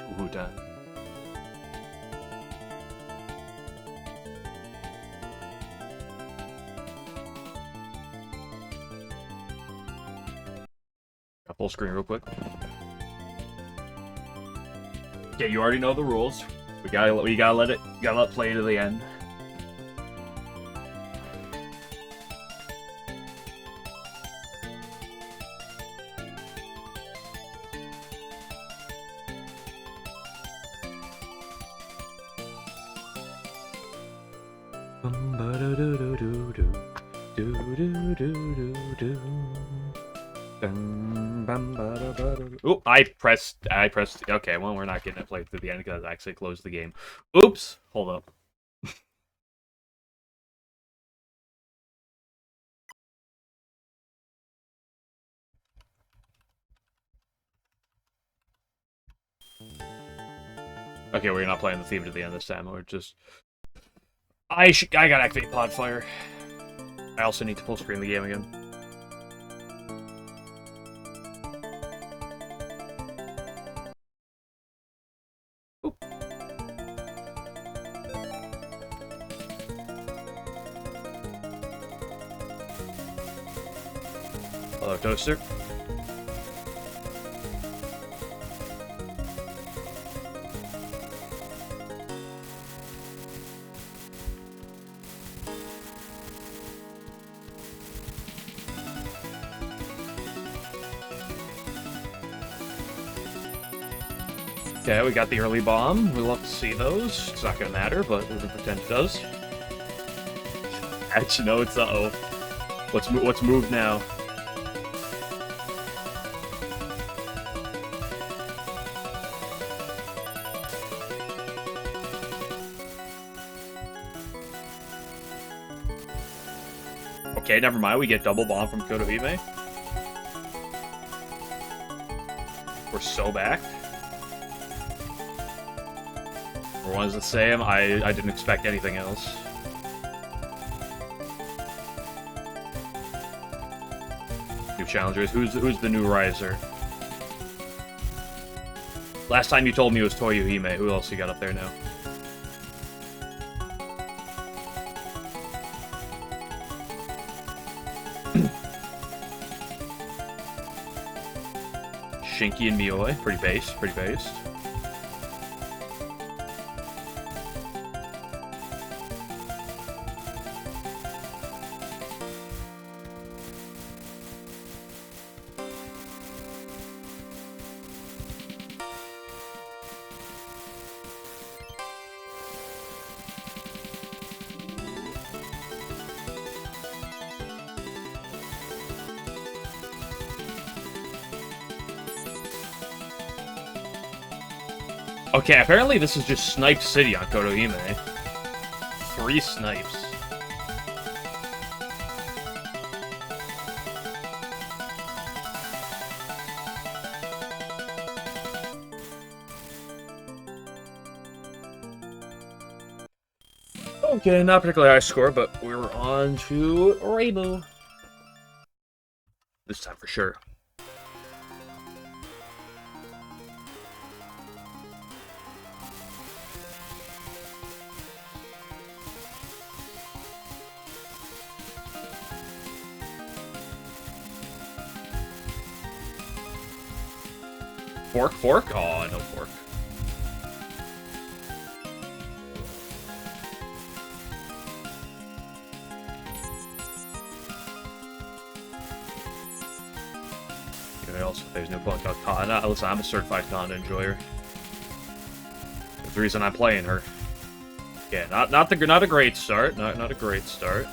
Touhou time. Full screen real quick. Okay, you already know the rules. We gotta let it play to the end. Oh, I pressed. Okay, well, we're not getting it played through the end because I actually closed the game. Oops. Hold up. Okay, we're not playing the theme to the end this time. We're just. I gotta activate Podfire. I also need to full screen the game again. Oop. Hello, Toaster. Okay, we got the early bomb. We love to see those. It's not gonna matter, but we're gonna pretend it does. Actually, no, it's uh-oh. What's moved now? Okay, never mind. We get double bomb from Touhou. We're so back. Everyone's the same. I didn't expect anything else. New challengers. Who's the new riser? Last time you told me it was Touhou. Who else you got up there now? Shinky and Mioi. Pretty based. Pretty based. Okay, apparently this is just Snipe City on Touhou. 3 snipes. Okay, not particularly high score, but we're on to Rainbow. This time for sure. Fork? Oh, no fork. Also, there's no point about Kana. Listen, I'm a certified Kana enjoyer. That's the reason I'm playing her. Yeah, not a great start. Not a great start.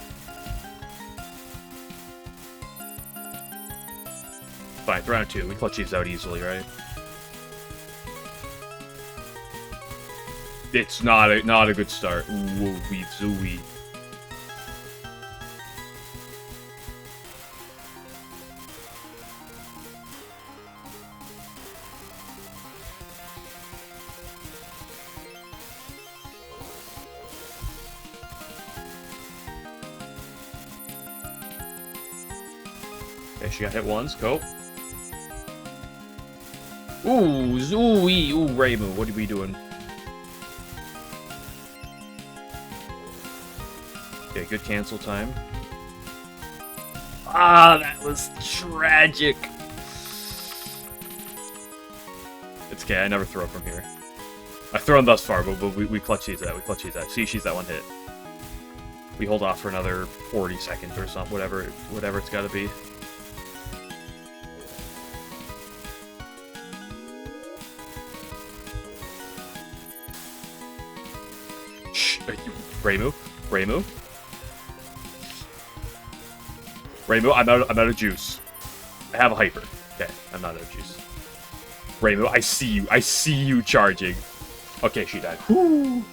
Fine, round 2. We clutch these out easily, right? It's not a good start. Woo-wee zooey. Okay, she got hit once. Go. Ooh, ooh, Raymu, what are we doing? Okay, good cancel time. Ah, that was tragic. It's okay, I never throw from here. I've thrown thus far, but we clutch these out. We clutch these out. See, she's that one hit. We hold off for another 40 seconds or something, whatever it's got to be. Shh, Raymu, Raymu, Raymu. I'm out of juice. I have a hyper. Okay, I'm not out of juice. Raymu, I see you. I see you charging. Okay, she died. Whoo.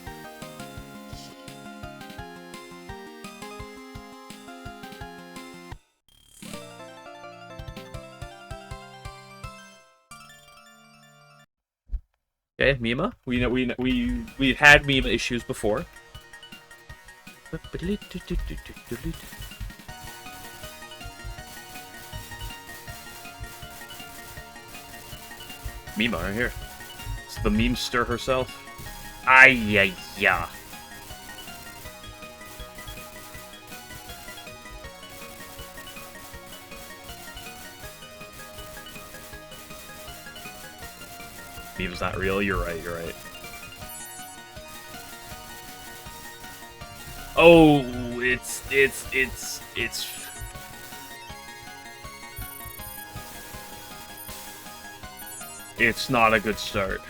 Okay, Mima. We've had Mima issues before. Mima right here. It's the memester herself. Ay-ya-ya. Mima's not real. You're right. You're right. Oh, it's. It's not a good start.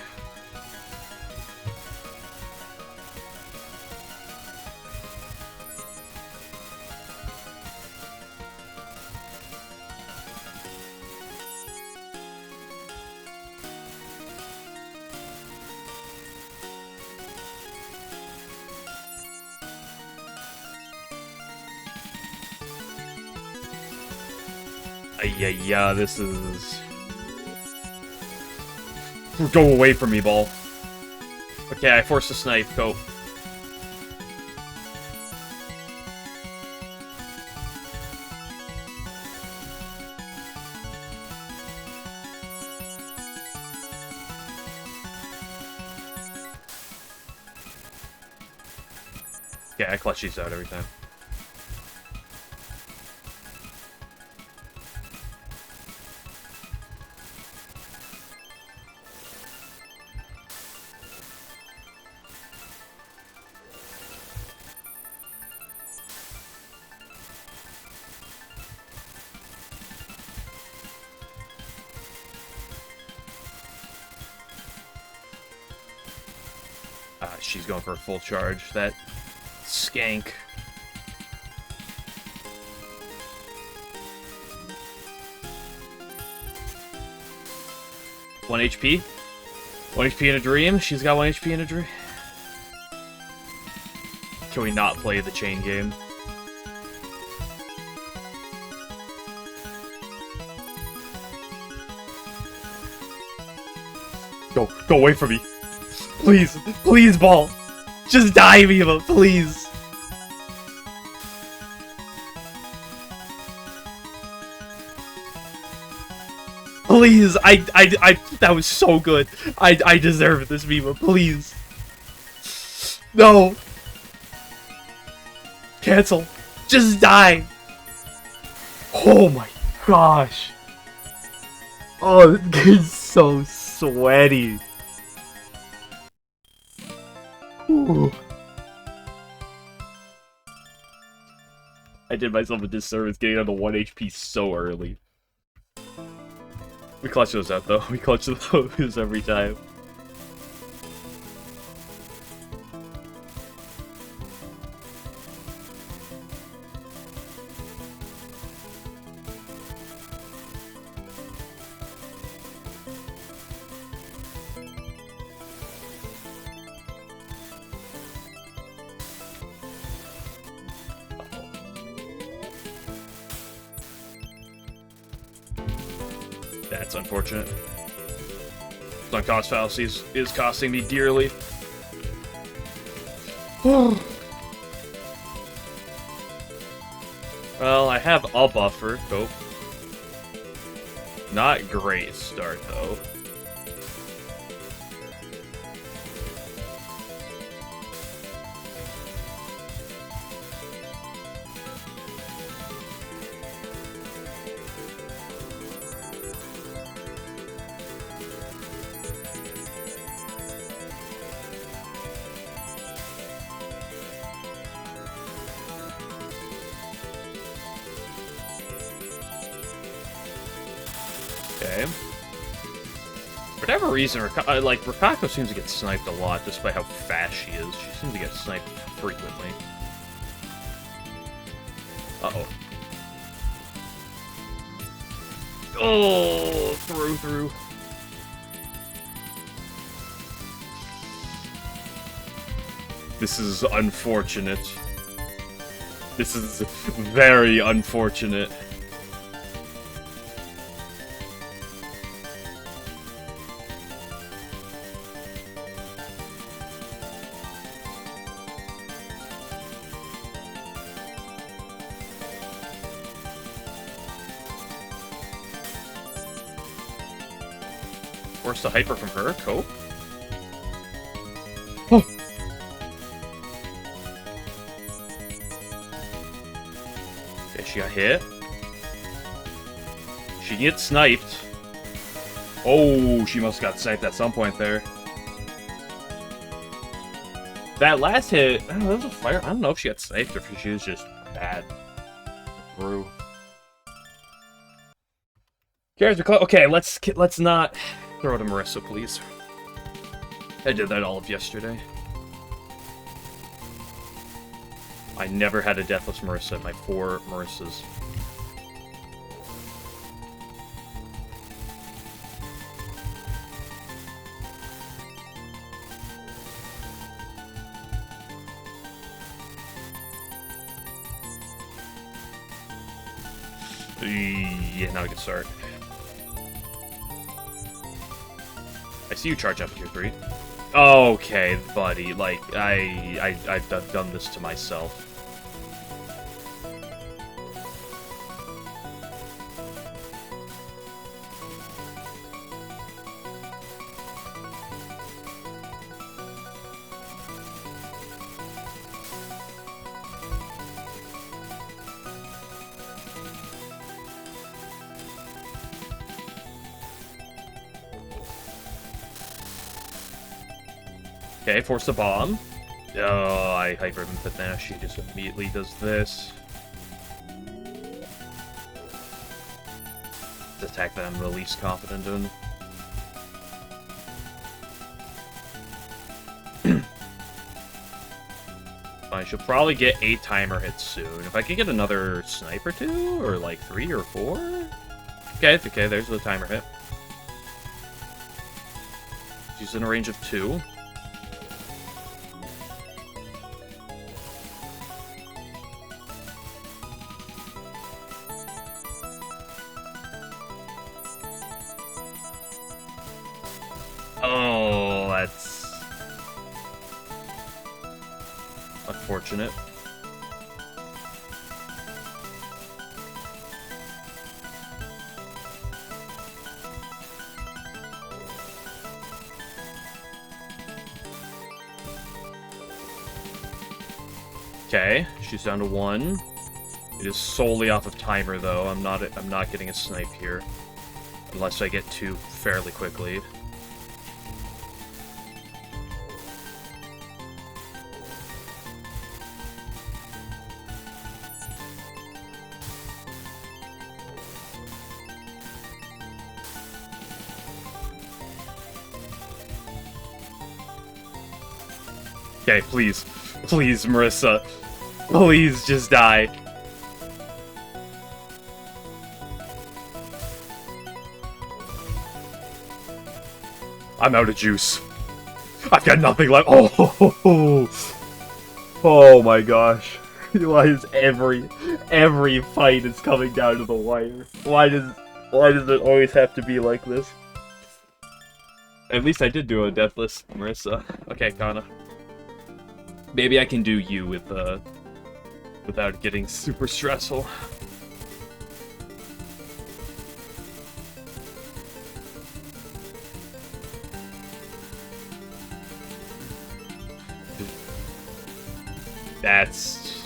Yeah, this is... Go away from me, ball. Okay, I forced a snipe. Go. Yeah, I clutch these out every time. She's going for a full charge. That skank. One HP. 1 HP in a dream. She's got 1 HP in a dream. Can we not play the chain game? Go away from me. Please, please, ball. Just die, Mima, please. Please, that was so good. I deserve this, Mima, please. No. Cancel. Just die. Oh my gosh. Oh, this game's so sweaty. Ooh. I did myself a disservice getting on the 1 HP so early. We clutch those out though. We clutch those every time. That's unfortunate. Sunk cost fallacies is costing me dearly. Well, I have a buffer. Go. Not great start, though. Okay. For whatever reason, Rikako seems to get sniped a lot, despite how fast she is. She seems to get sniped frequently. Uh-oh. Oh, through. This is unfortunate. This is very unfortunate. Force the hyper from her, cope. Oh. Okay, she got hit. She gets sniped. Oh, she must have got sniped at some point there. That last hit, I don't know, that was a fire. I don't know if she got sniped or if she was just bad. Through. Okay, let's not throw to Marissa, please. I did that all of yesterday. I never had a deathless Marissa at my 4 Marissas. Yeah, now we can start. I see you charge up at tier 3. Okay, buddy. Like, I've done this to myself. Okay, force the bomb. Oh, I hyper him, but now she just immediately does this. The attack that I'm the least confident in. Fine, she'll probably get 8 timer hits soon. If I could get another snipe or 2, or like 3 or 4. Okay, there's the timer hit. She's in a range of 2. Oh, that's unfortunate. Okay, she's down to 1. It is solely off of timer, though. I'm not getting a snipe here, unless I get 2 fairly quickly. Okay, please. Please, Marissa. Please, just die. I'm out of juice. I've got nothing left. Oh, oh my gosh. Why is every fight is coming down to the wire? Why does it always have to be like this? At least I did do a deathless Marissa. Okay, Kana. Maybe I can do you with without getting super stressful. That's...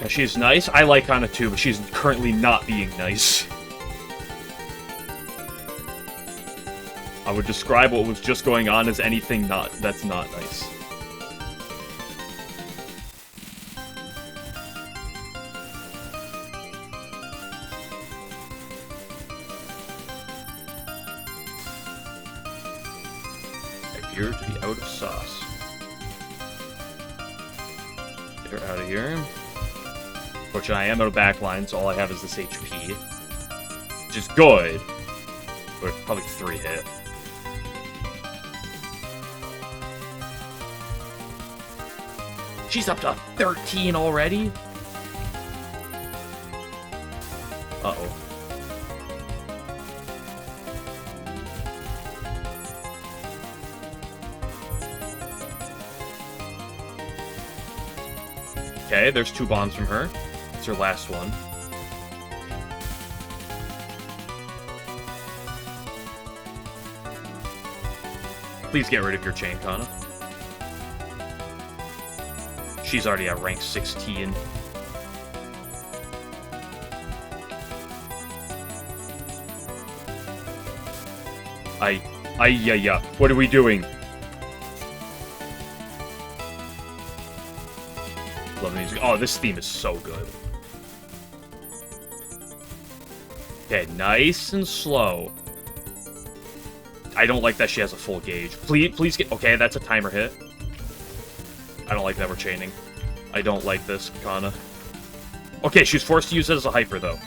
She's nice. I like Kana too, but she's currently not being nice. I would describe what was just going on as anything that's not nice. I appear to be out of sauce. Get her out of here. Fortunately, I am out of backline, so all I have is this HP. Which is good. But probably 3 hit. She's up to 13 already? Uh-oh. Okay, there's 2 bombs from her. It's her last one. Please get rid of your chain, Kana. She's already at rank 16. Yeah. What are we doing? Love the music. Oh, this theme is so good. Okay, nice and slow. I don't like that she has a full gauge. Please get... Okay, that's a timer hit. I don't like that we're chaining. I don't like this, Kana. Okay, she's forced to use it as a hyper, though.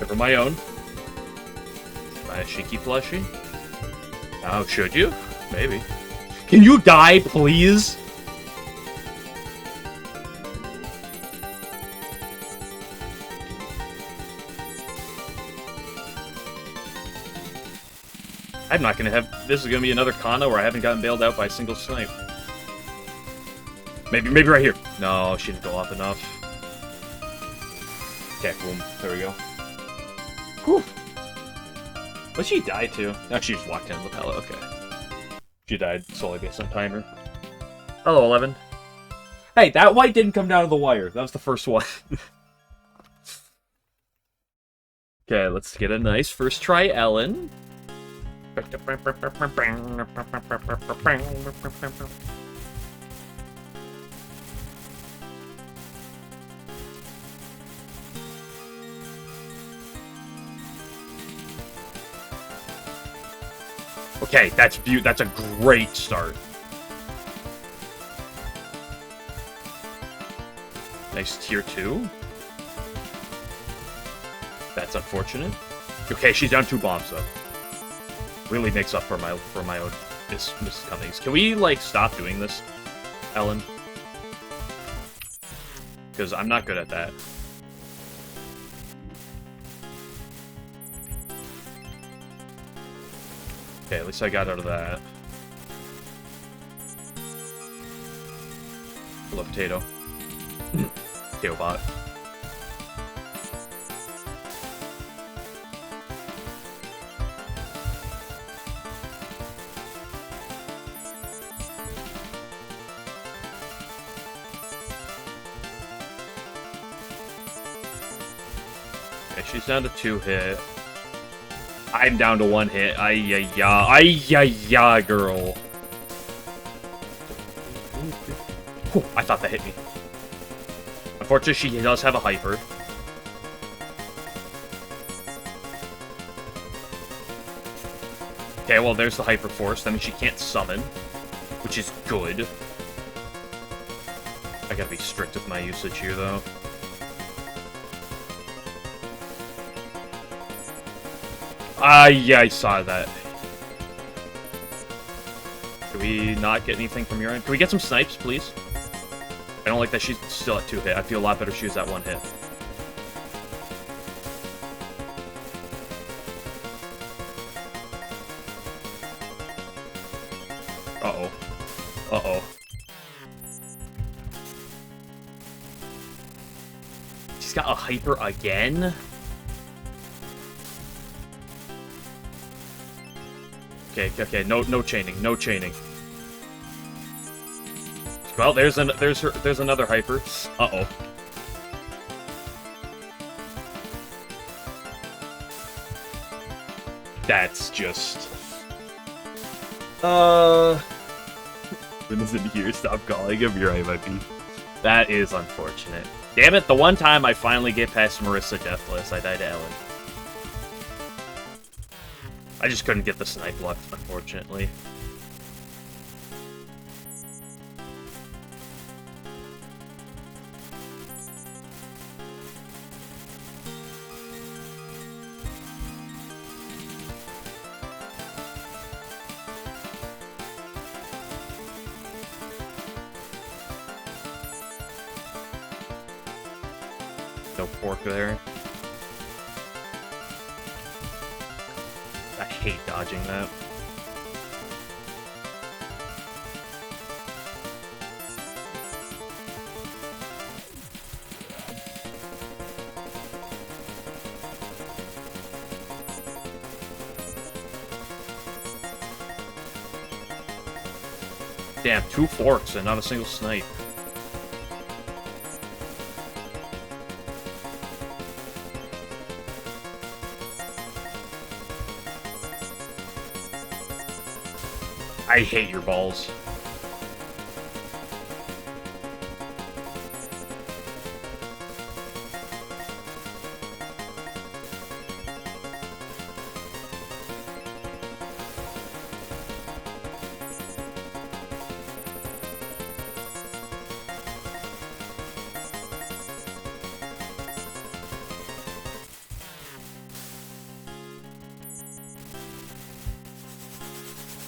For my own. My Shinky plushie. Oh, should you? Maybe. Can you die, please? I'm not gonna have... This is gonna be another Kana where I haven't gotten bailed out by a single snipe. Maybe right here. No, she didn't go up enough. Okay, boom. There we go. Whew. What'd she die to? No, she just walked into the pallet. Okay. She died solely based on timer. Hello, 11. Hey, that white didn't come down to the wire. That was the first one. Okay, let's get a nice first try, Ellen. Okay, that's a great start. Nice tier 2. That's unfortunate. Okay, she's down 2 bombs though. Really makes up for my own miscomings. Can we like stop doing this, Ellen? Because I'm not good at that. Okay, at least I got out of that. Hello, potato. Potato bot. Okay, she's down to 2 hit. I'm down to 1 hit. Ay-ya-ya, girl. Whew, I thought that hit me. Unfortunately, she does have a hyper. Okay, well, there's the hyper force. That means she can't summon, which is good. I gotta be strict with my usage here, though. Yeah, I saw that. Can we not get anything from your end? Can we get some snipes, please? I don't like that she's still at 2 hit. I feel a lot better if she was at 1 hit. Uh-oh. Uh-oh. She's got a hyper again? Okay, no chaining, no chaining. Well, there's another hyper. Uh-oh. That's just... When is in here? Stop calling him. You're right, my P. That is unfortunate. Damn it, the one time I finally get past Marissa deathless, I died to Ellen. I just couldn't get the snipe luck, unfortunately. No pork there. I hate dodging that. Damn, 2 forks and not a single snipe. I hate your balls.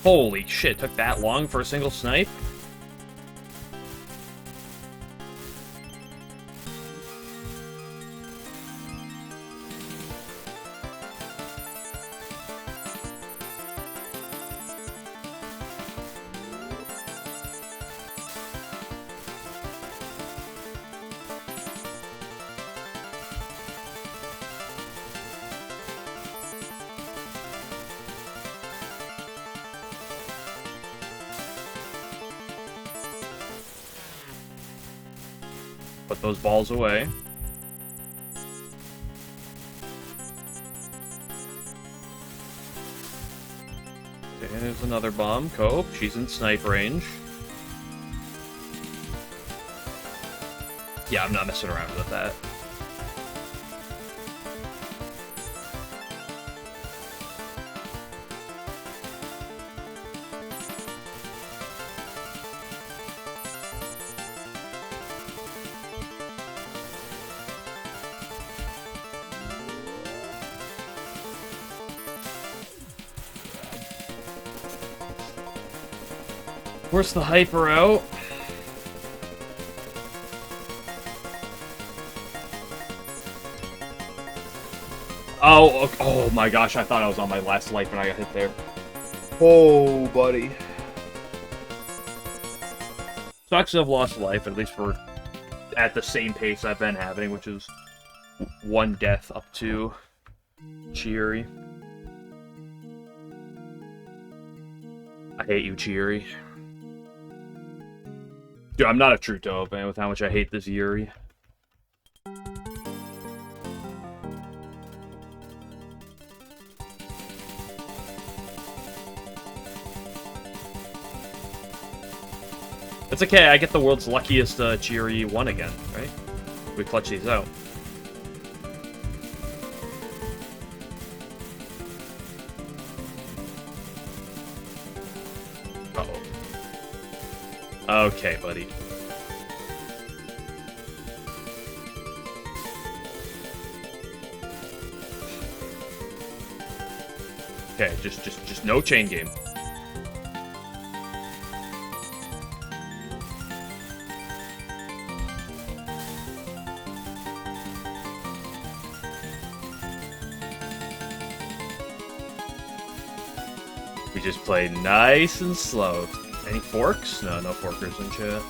Holy shit, took that long for a single snipe? Put those balls away. There's another bomb. Cope. She's in snipe range. Yeah, I'm not messing around with that. Where's the hyper out? Oh my gosh, I thought I was on my last life when I got hit there. Oh, buddy. Sucks to have lost life, at least for at the same pace I've been having, which is 1 death up to Chieri. I hate you, Chieri. Dude, I'm not a true dope, man, with how much I hate this Yuri. It's okay, I get the world's luckiest Chieri 1 again, right? We clutch these out. Okay, buddy. Okay, just no chain game. We just play nice and slow. Any forks? No, no forkers in chat.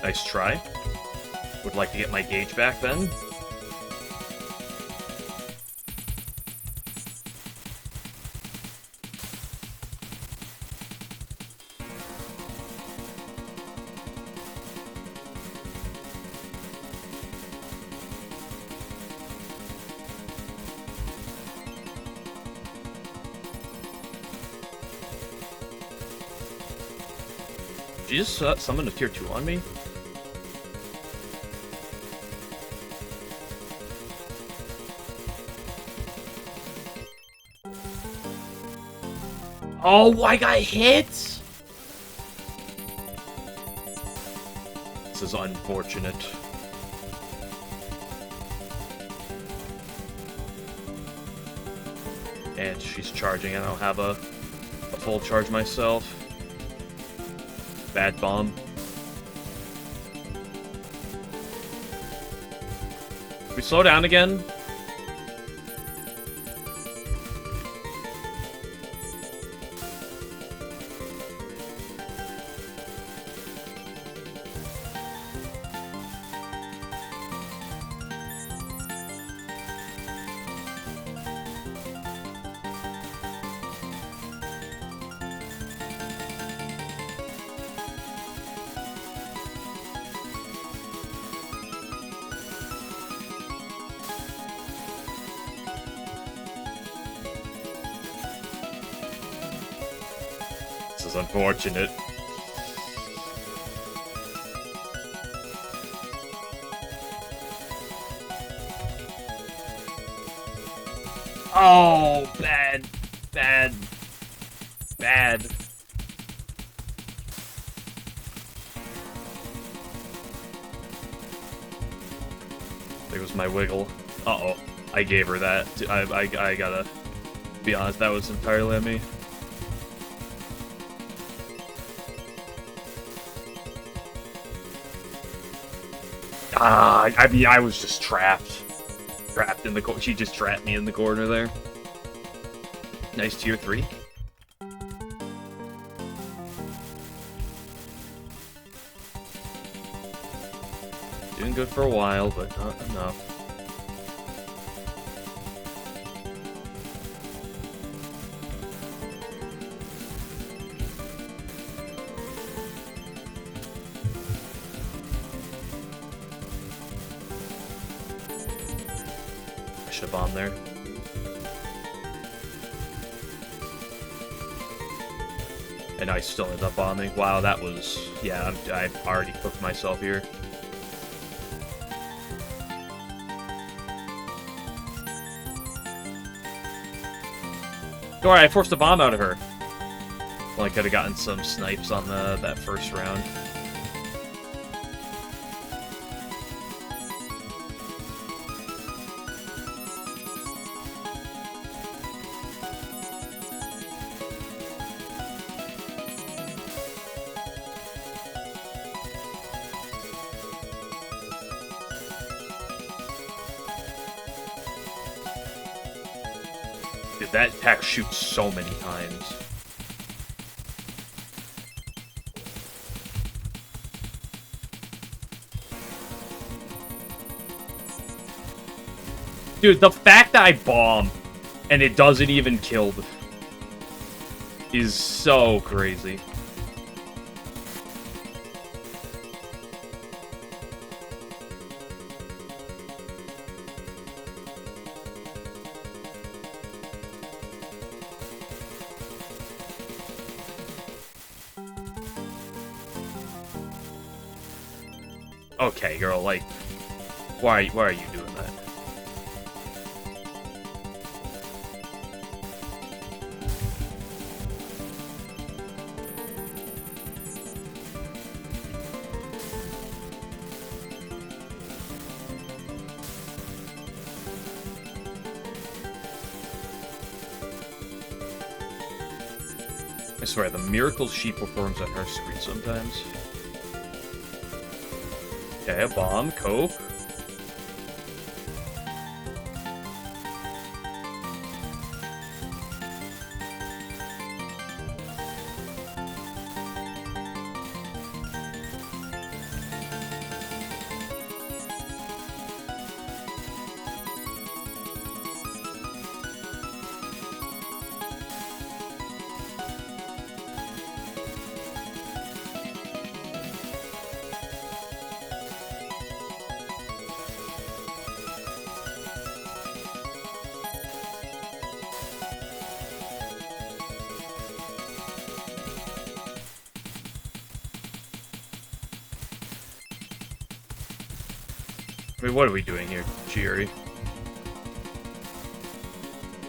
Nice try. Would like to get my gauge back then. Did you just summon a tier 2 on me? Oh, I got hit! This is unfortunate. And she's charging. I don't have a full charge myself. Bad bomb. We slow down again. This is unfortunate. Oh, bad. Bad. Bad. There was my wiggle. Uh-oh. I gave her that. I gotta be honest, that was entirely on me. I mean, I was just trapped. Trapped in the corner. She just trapped me in the corner there. Nice tier 3. Doing good for a while, but not enough. Bomb there. And I still ended up bombing. Wow, that was... Yeah, I've already cooked myself here. Don't worry, I forced a bomb out of her. Well, I could have gotten some snipes on that first round. That attack shoots so many times. Dude, the fact that I bomb and it doesn't even kill is so crazy. Okay, girl, like, why are you doing that? I swear, the miracles she performs on her screen sometimes. Okay, a bomb, cope. I mean, what are we doing here, Jiri?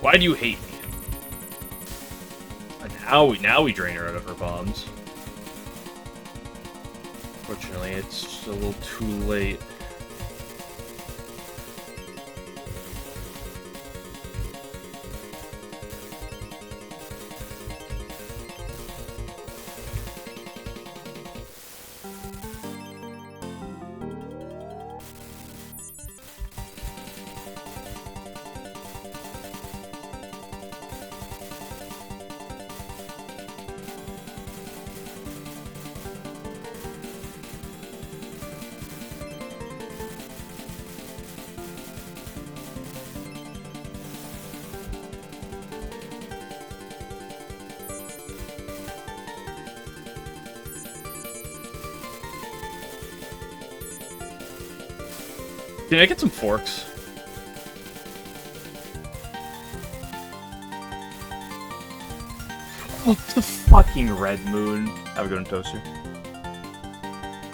Why do you hate me? And now we drain her out of her bombs. Fortunately, it's just a little too late. Can I get some forks? Oh, the fucking red moon. Have a good one, Toaster.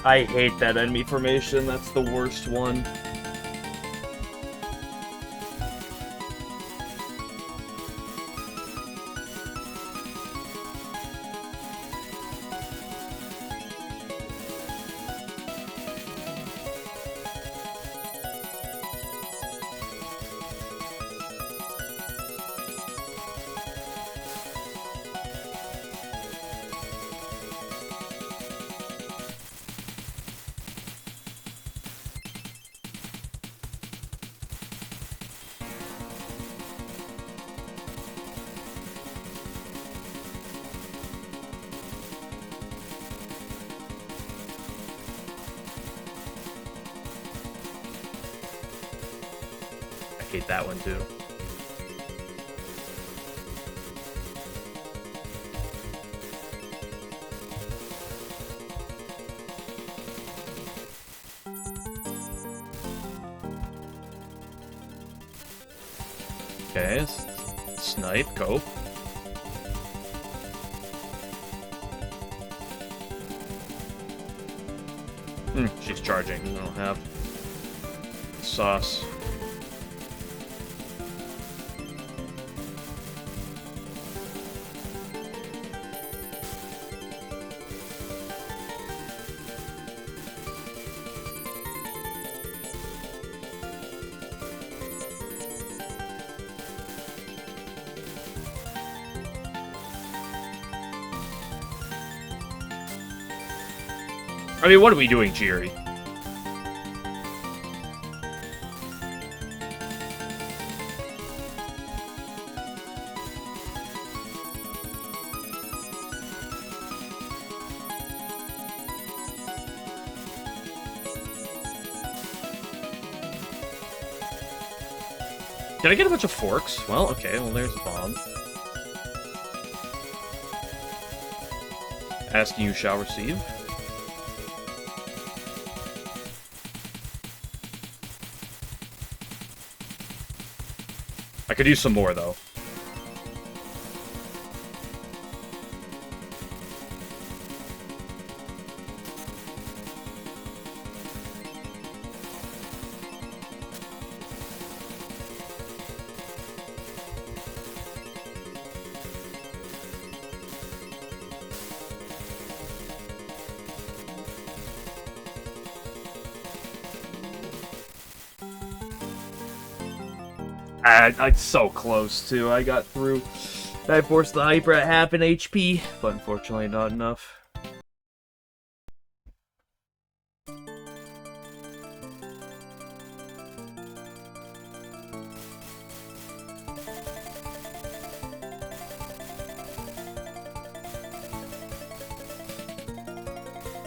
I hate that enemy formation. That's the worst one. I hate that one too. Okay, snipe, cope. She's charging. I don't have sauce. I mean, what are we doing, Jiri? Can I get a bunch of forks? Well, okay, well, there's a bomb. Asking you shall receive. I could use some more, though. I'm so close, too. I got through. I forced the hyper at half an HP, but unfortunately not enough.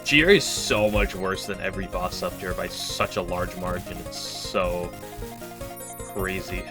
Jiri is so much worse than every boss up here by such a large margin. It's so crazy.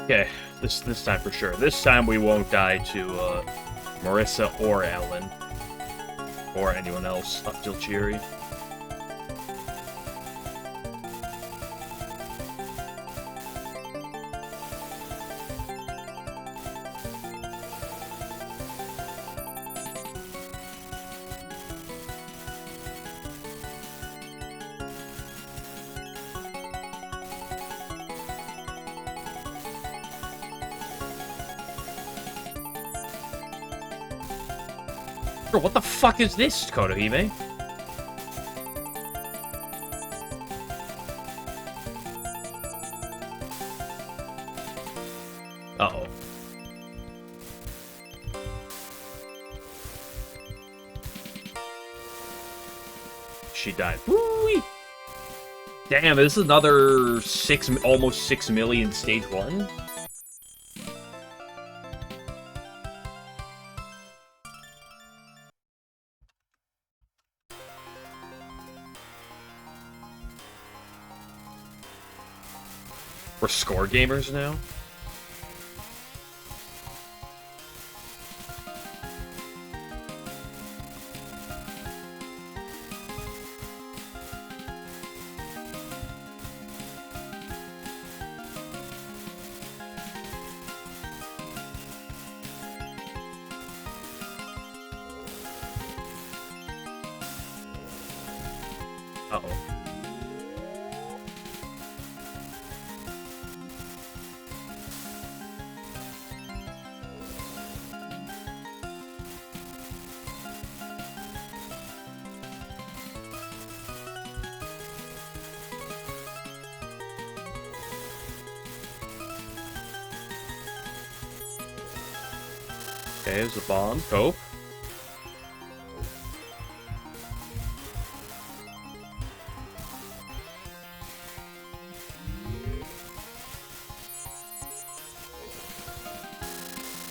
Okay, this time for sure. This time we won't die to Marissa or Ellen. Or anyone else up till Jiri. Bro, what the fuck is this, Kotohime? Uh-oh. She died. Woo-wee! Damn, this is another almost 6 million stage 1? We're score gamers now? Uh-oh. Okay, there's a bomb. Cope.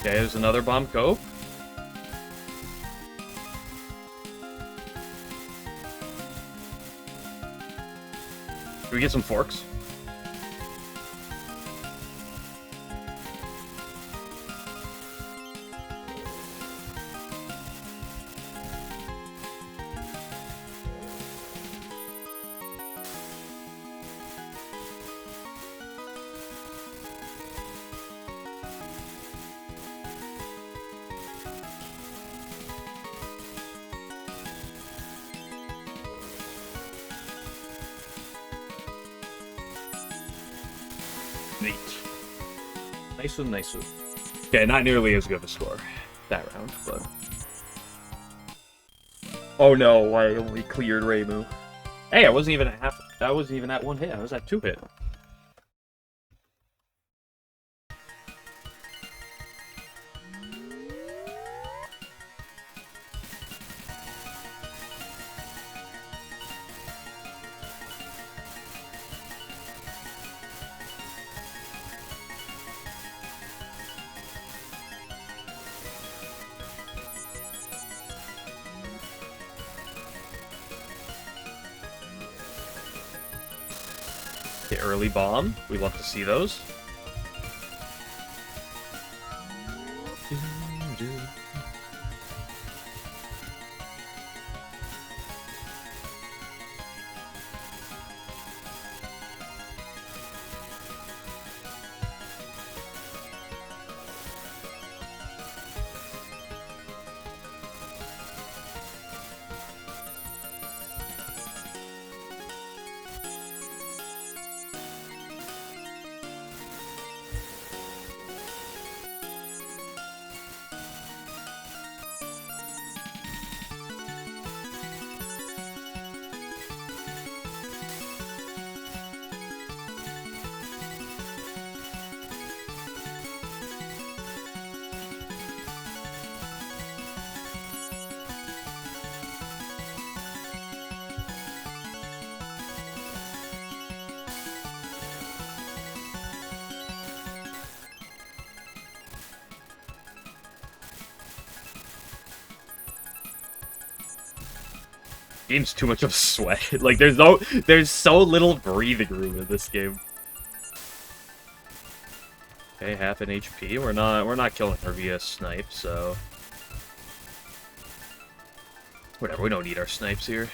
Okay, there's another bomb. Cope. Can we get some forks? Neat. Nice one, nice one. Okay, not nearly as good of a score that round, but... Oh no, I only cleared Reimu. Hey, I wasn't even at half... I wasn't even at 1 hit, I was at 2 hit. The early bomb. We love to see those. Game's too much of a sweat. Like, there's so little breathing room in this game. Okay, half an HP. We're not killing her via snipe, so whatever. We don't need our snipes here.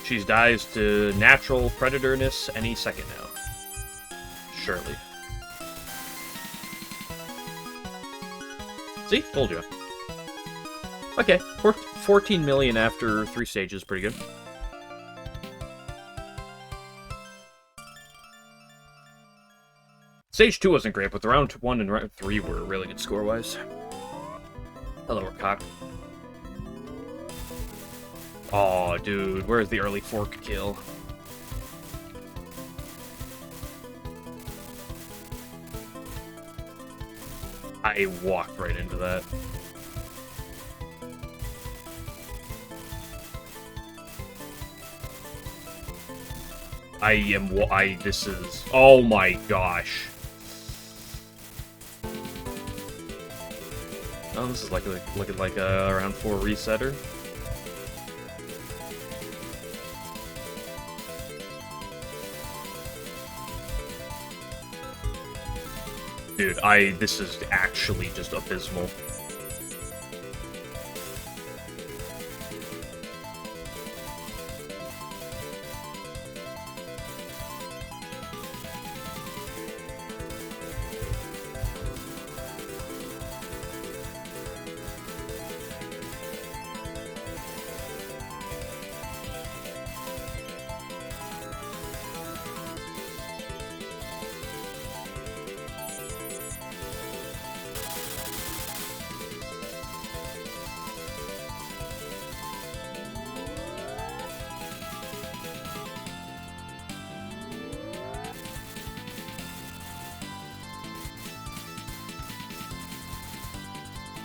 She dies to natural predatorness any second now. Surely. See? Told you. Okay, 14 million after 3 stages. Pretty good. Stage 2 wasn't great, but the round 1 and round 3 were really good score-wise. Hello, we're cocked. Aw, dude, where's the early fork kill? I walked right into that. This is... Oh my gosh. Oh, this is looking like a round 4 resetter. Dude, this is actually just abysmal.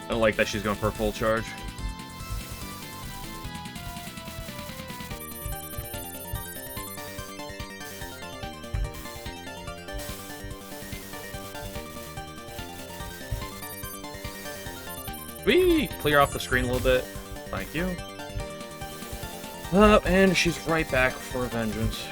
I don't like that she's going for a full charge. Whee! Clear off the screen a little bit. Thank you. And she's right back for vengeance.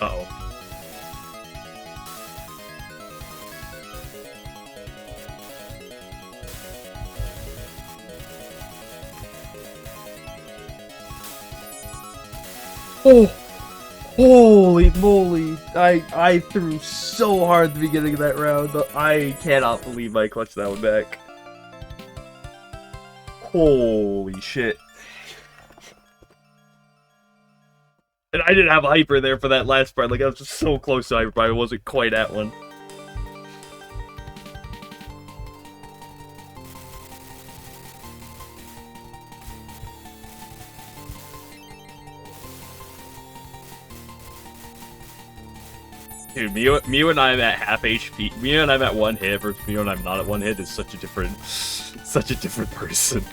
Uh-oh. Oh! Holy moly! I threw so hard at the beginning of that round. I cannot believe I clutched that one back. Holy shit. And I didn't have hyper there for that last part. Like, I was just so close to hyper, but I wasn't quite at one. Dude, Mew and I'm at half HP. Mew and I'm at 1 hit versus Mew and I'm not at 1 hit is such a different person.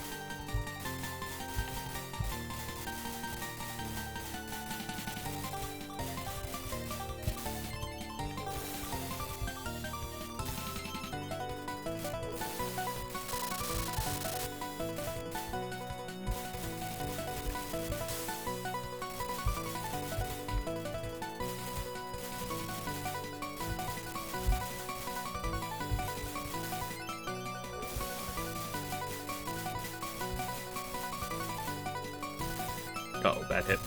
Uh-oh, bad hit.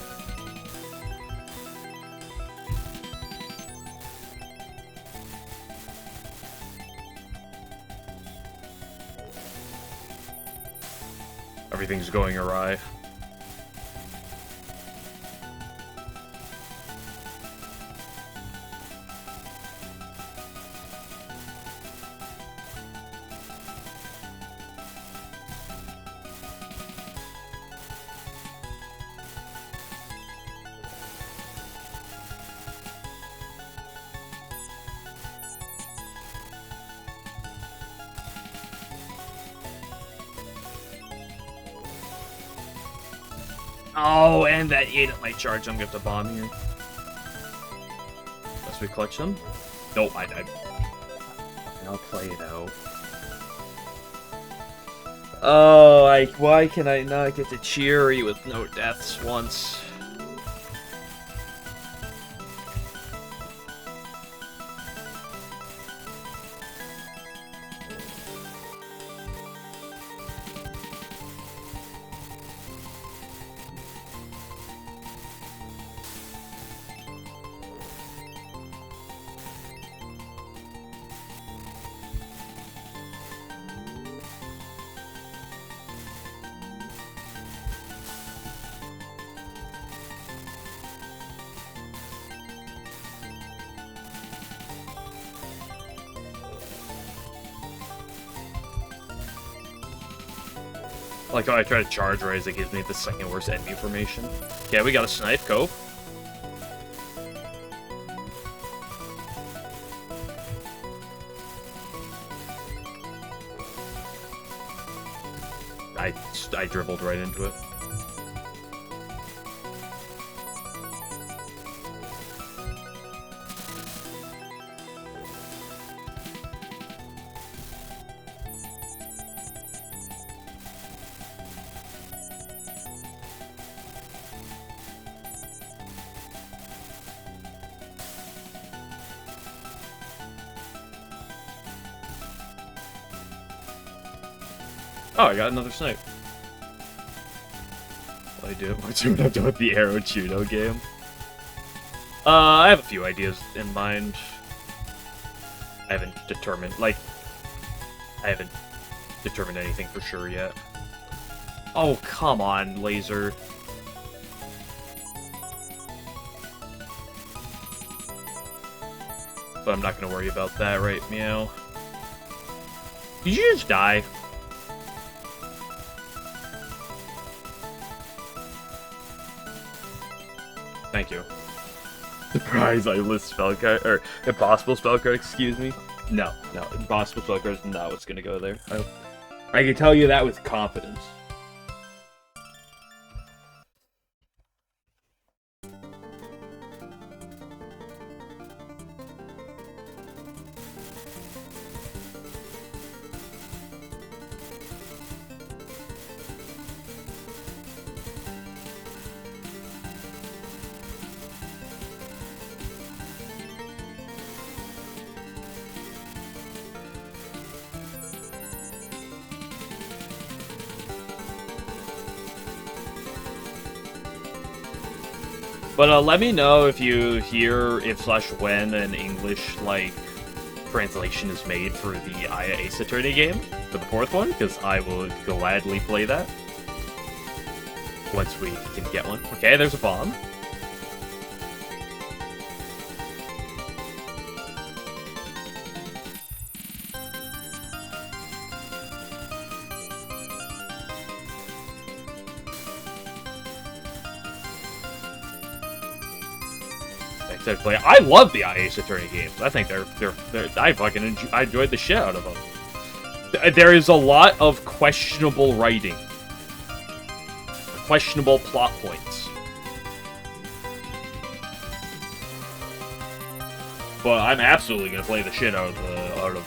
Everything's going awry. Oh, and that ate up my charge. I'm gonna have to bomb here. Unless we clutch them. Nope, I'll play it out. Oh, why can I not get to cheery with no deaths once? Like how I try to charge raise, it gives me the second worst enemy formation. Okay, we got a snipe, cope. I dribbled right into it. Oh, I got another snipe. What do I do? What's what I've done with the arrow judo game? I have a few ideas in mind. I haven't determined anything for sure yet. Oh, come on, laser. But I'm not gonna worry about that, right, meow? Did you just die? Thank you. Surprise, I list spell card, or impossible spell card, excuse me. No, impossible spell card is not what's gonna go there. I can tell you that with confidence. But let me know if you hear if/when an English translation is made for the Aya Ace Attorney game for the 4th one, because I will gladly play that once we can get one. Okay, there's a bomb. I love the Ace Attorney games. I think I enjoyed the shit out of them. There is a lot of questionable writing, questionable plot points, but I'm absolutely gonna play the shit out of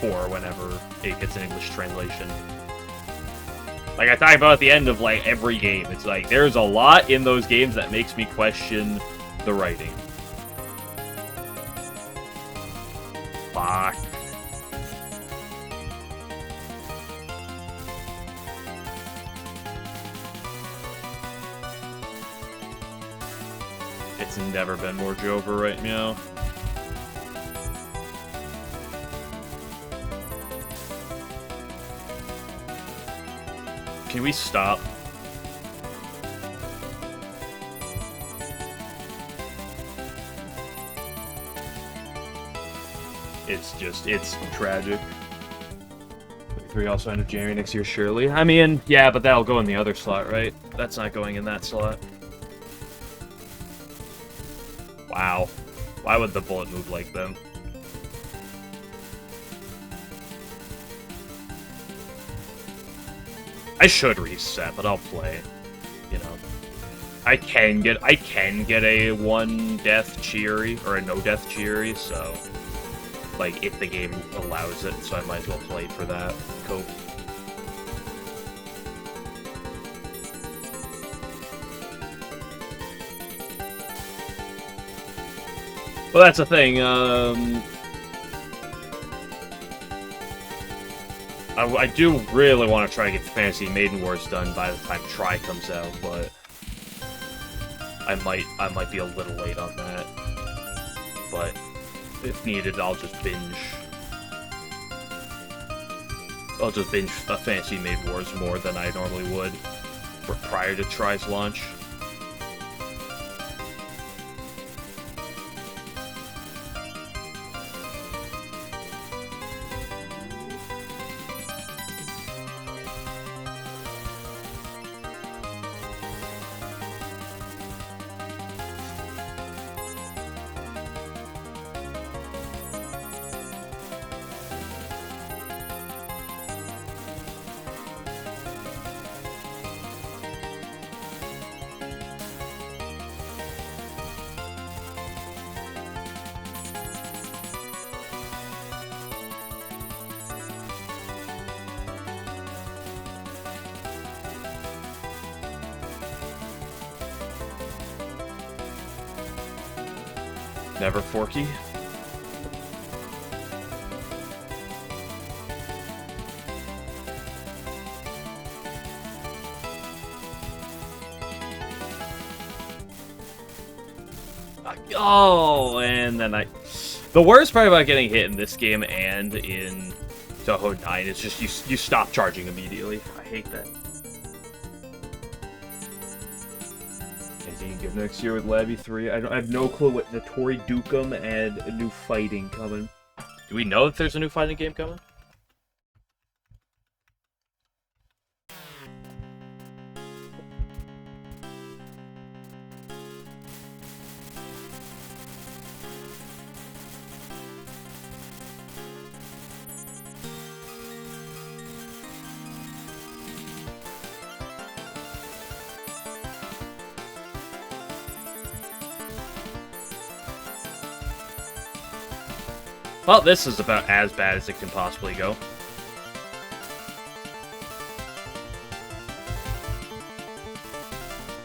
4 whenever it gets an English translation. Like I talk about at the end of every game, it's like there's a lot in those games that makes me question the writing. Fuck. It's never been more Jover right now. Can we stop? It's tragic. 3 also end of January next year, surely. I mean, yeah, but that'll go in the other slot, right? That's not going in that slot. Wow. Why would the bullet move like them? I should reset, but I'll play. You know. I can get a 1 death Cheery, or a no death Cheery, so like if the game allows it, so I might as well play for that. Cool. Well, that's the thing, I do really want to try to get Fantasy Maiden Wars done by the time Tri comes out, but I might be a little late on that. But if needed, I'll just binge a Fantasy Maiden Wars more than I normally would prior to Tri's launch. Never Forky. Oh, and then the worst part about getting hit in this game and in Touhou 9 is just you stop charging immediately. I hate that. Anything you can give next year with Labby 3? I have no clue what Notori Dukem and a new fighting coming. Do we know that there's a new fighting game coming? Well, this is about as bad as it can possibly go.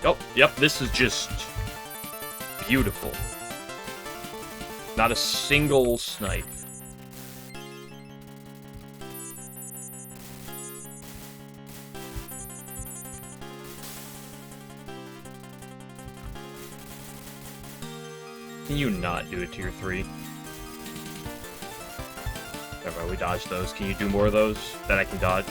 Oh, yep, this is just beautiful. Not a single snipe. Can you not do it to your 3? Never, we dodged those. Can you do more of those that I can dodge?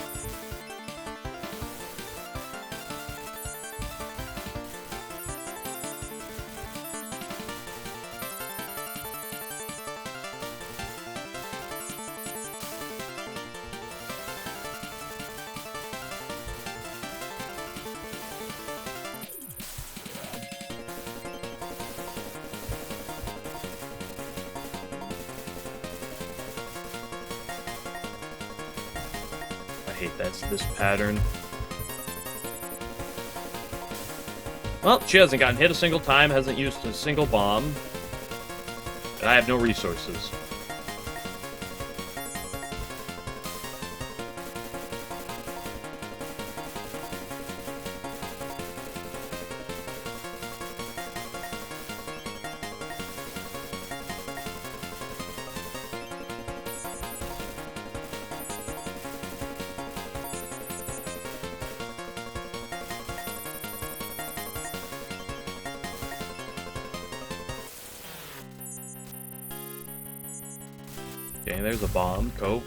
I hate this pattern. Well, she hasn't gotten hit a single time, hasn't used a single bomb, and I have no resources. Okay, there's a bomb. Cope.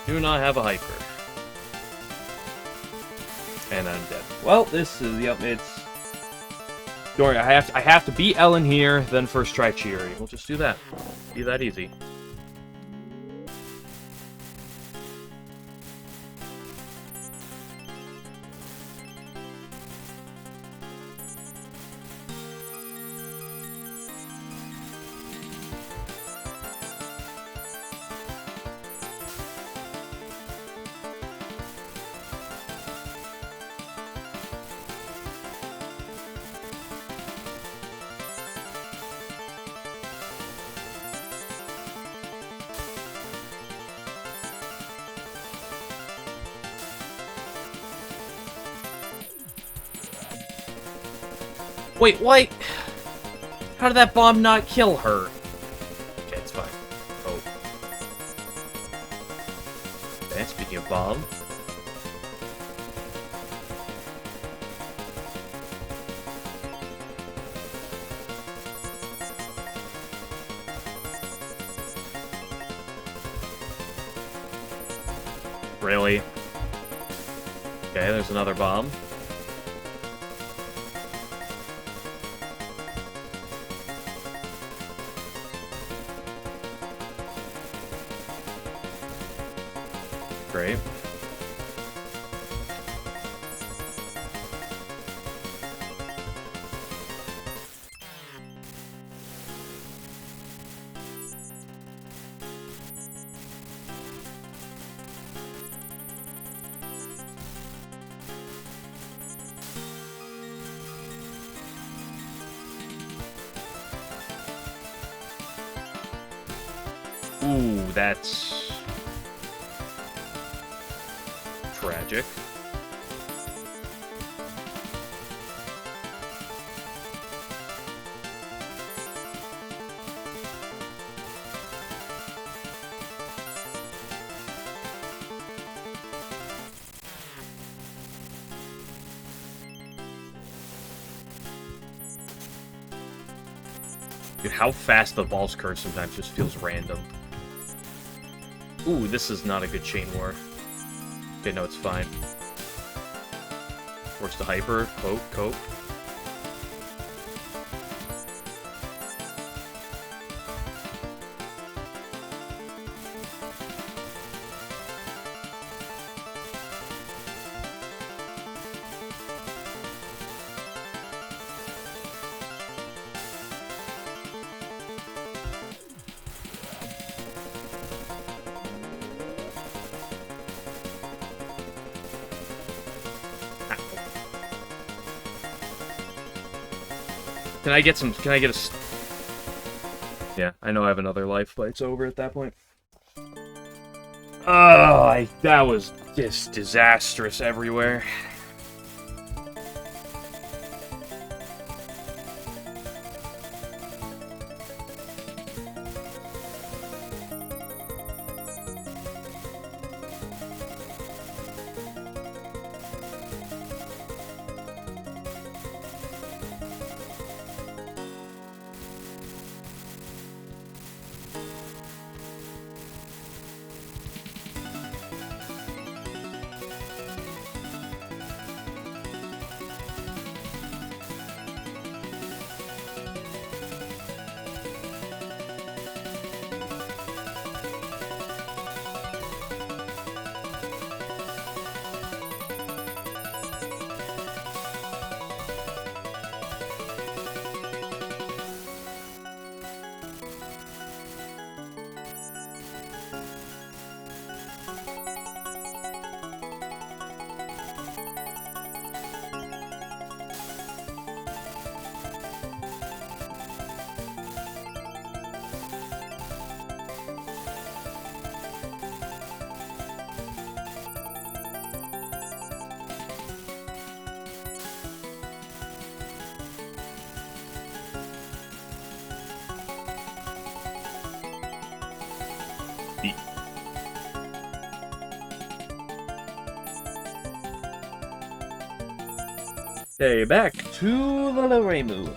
Do not have a hyper. And I'm dead. Well, this is, yep, it's... Don't worry, I have to beat Ellen here, then first try Cheery. We'll just do that. Be that easy. Wait, what? How did that bomb not kill her? Okay, it's fine. Oh. Okay, speaking of bomb. Really? Okay, there's another bomb. Great. Ooh, that's tragic. Dude, how fast the balls curve sometimes just feels random. Ooh, this is not a good chain war. Okay, no, it's fine. Force the hyper. Cope. Can I get a... Yeah, I know I have another life, but it's over at that point. Oh, that was just disastrous everywhere. Okay, back to the Remu.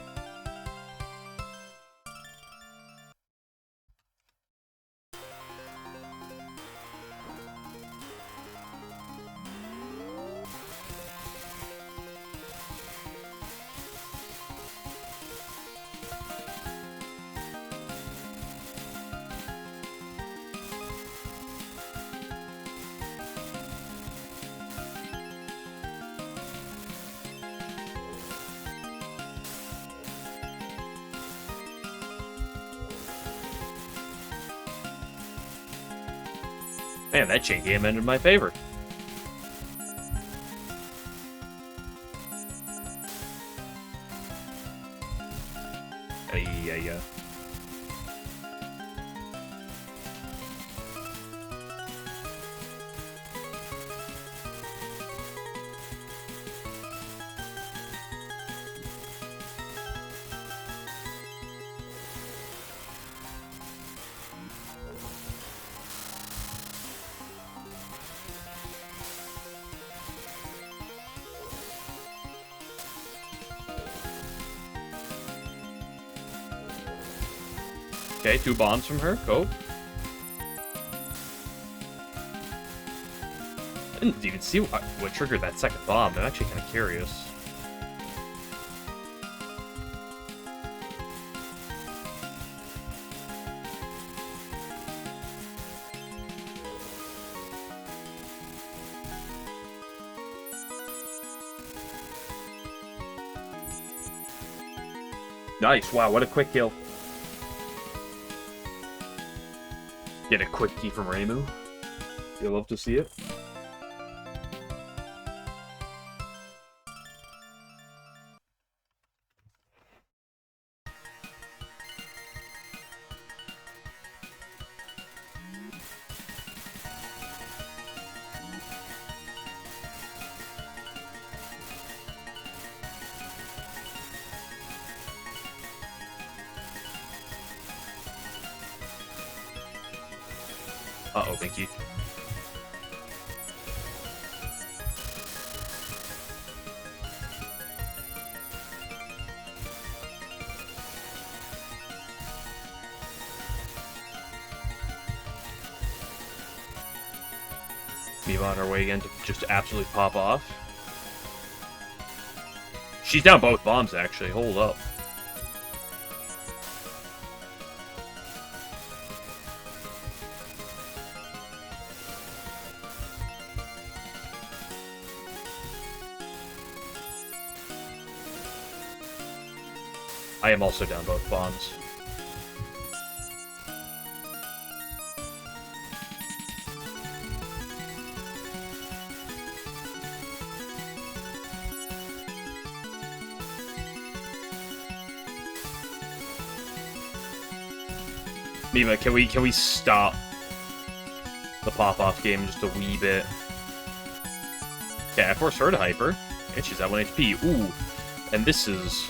Man, that chain game ended in my favor. Yeah. Okay, 2 bombs from her. Go. I didn't even see what triggered that second bomb. I'm actually kind of curious. Nice. Wow, what a quick kill. Get a quick key from Remu. You'll love to see it. Uh-oh, Binky. Meve on her way again to just absolutely pop off. She's down both bombs, actually. Hold up. I am also down both bombs. Mima, can we stop the pop-off game just a wee bit? Okay, I forced her to hyper, and she's at 1 HP. Ooh, and this is...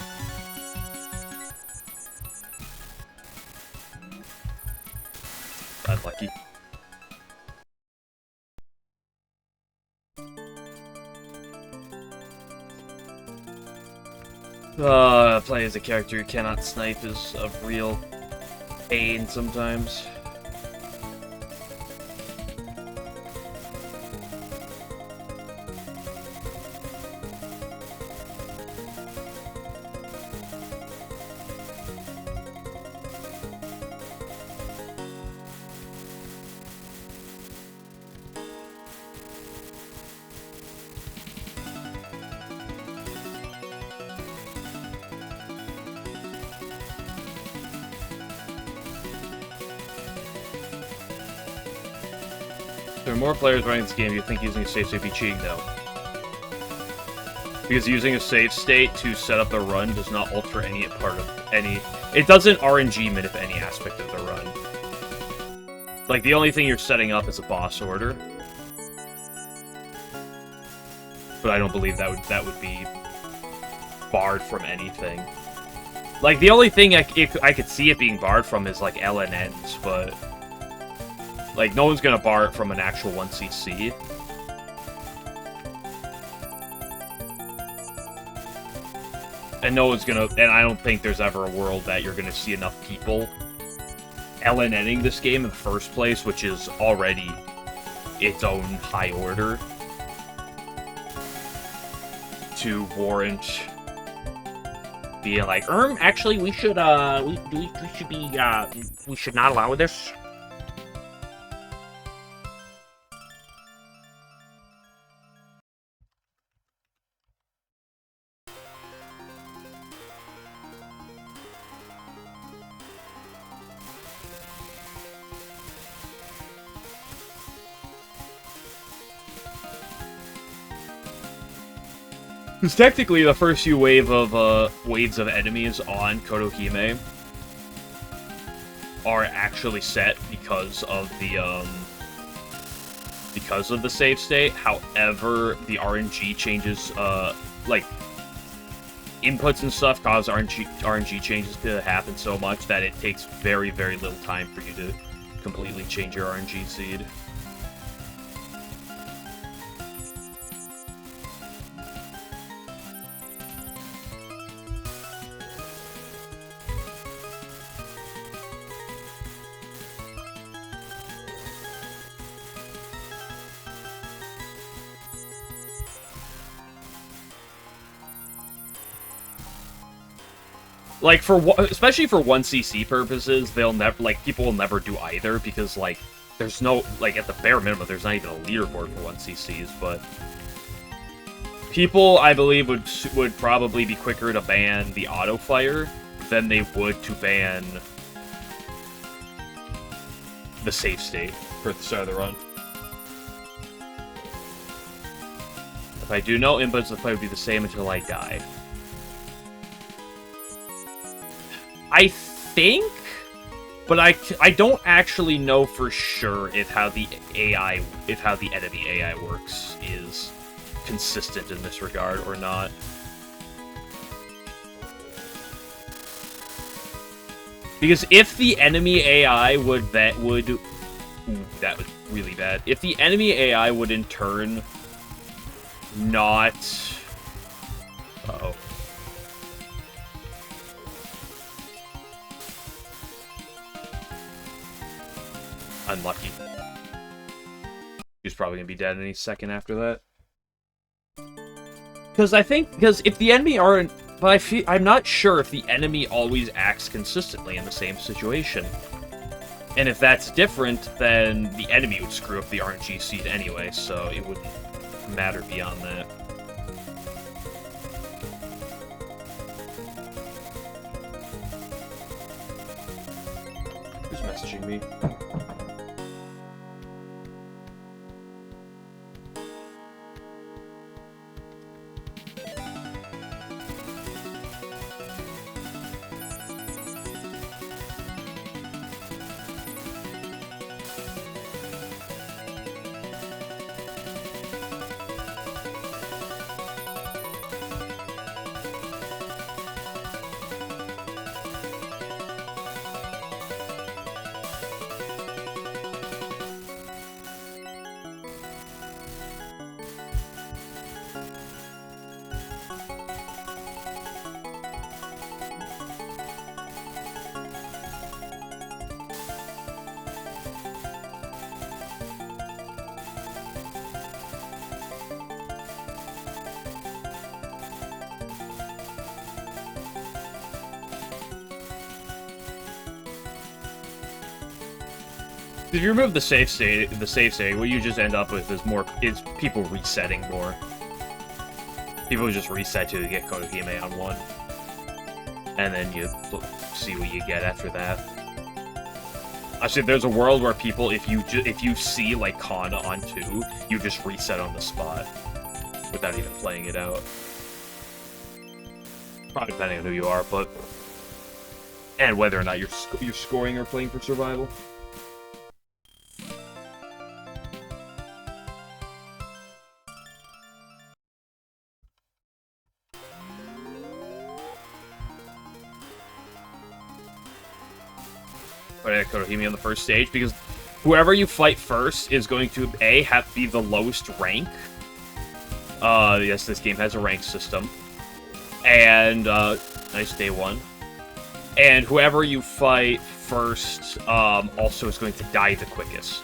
unlucky. Playing as a character who cannot snipe is a real pain sometimes. There are more players running this game. You think using a save state would be cheating, though? Because using a save state to set up the run does not alter any part of any... It doesn't RNG manip any aspect of the run. Like, the only thing you're setting up is a boss order. But I don't believe that would be barred from anything. Like, the only thing I could see it being barred from is, like, LNNs, but... Like, no one's gonna bar it from an actual 1cc. and no one's gonna, and I don't think there's ever a world that you're gonna see enough people LNNing this game in the first place, which is already its own high order, to warrant being like, actually, we should we should not allow this. Because technically, the first few waves of enemies on Kotohime are actually set because of the save state. However, the RNG changes, like inputs and stuff, cause RNG changes to happen so much that it takes very, very little time for you to completely change your RNG seed. Like, especially for 1cc purposes, they'll never, like, people will never do either, because, like, there's no, like, at the bare minimum, there's not even a leaderboard for 1cc's, but people, I believe, would probably be quicker to ban the auto-fire than they would to ban the save state for the start of the run. If I do no inputs, the fight would be the same until I die. I think, but I don't actually know for sure if how the enemy AI works is consistent in this regard or not. Because if the enemy AI that was really bad. If the enemy AI would in turn not... Uh-oh. Unlucky. He's probably gonna be dead any second after that. Because if the enemy aren't, but I'm not sure if the enemy always acts consistently in the same situation. And if that's different, then the enemy would screw up the RNG seed anyway, so it wouldn't matter beyond that. Who's messaging me? If you remove the save state, what you just end up with is people resetting more. People just reset to get Kotohime on 1. And then you see what you get after that. Actually, there's a world where people, if you see, like, Kana on 2, you just reset on the spot. Without even playing it out. Probably depending on who you are, but... And whether or not you're scoring or playing for survival. Kotohime on the first stage, because whoever you fight first is going to be the lowest rank. Yes, this game has a rank system. And, nice day one. And whoever you fight first, also is going to die the quickest.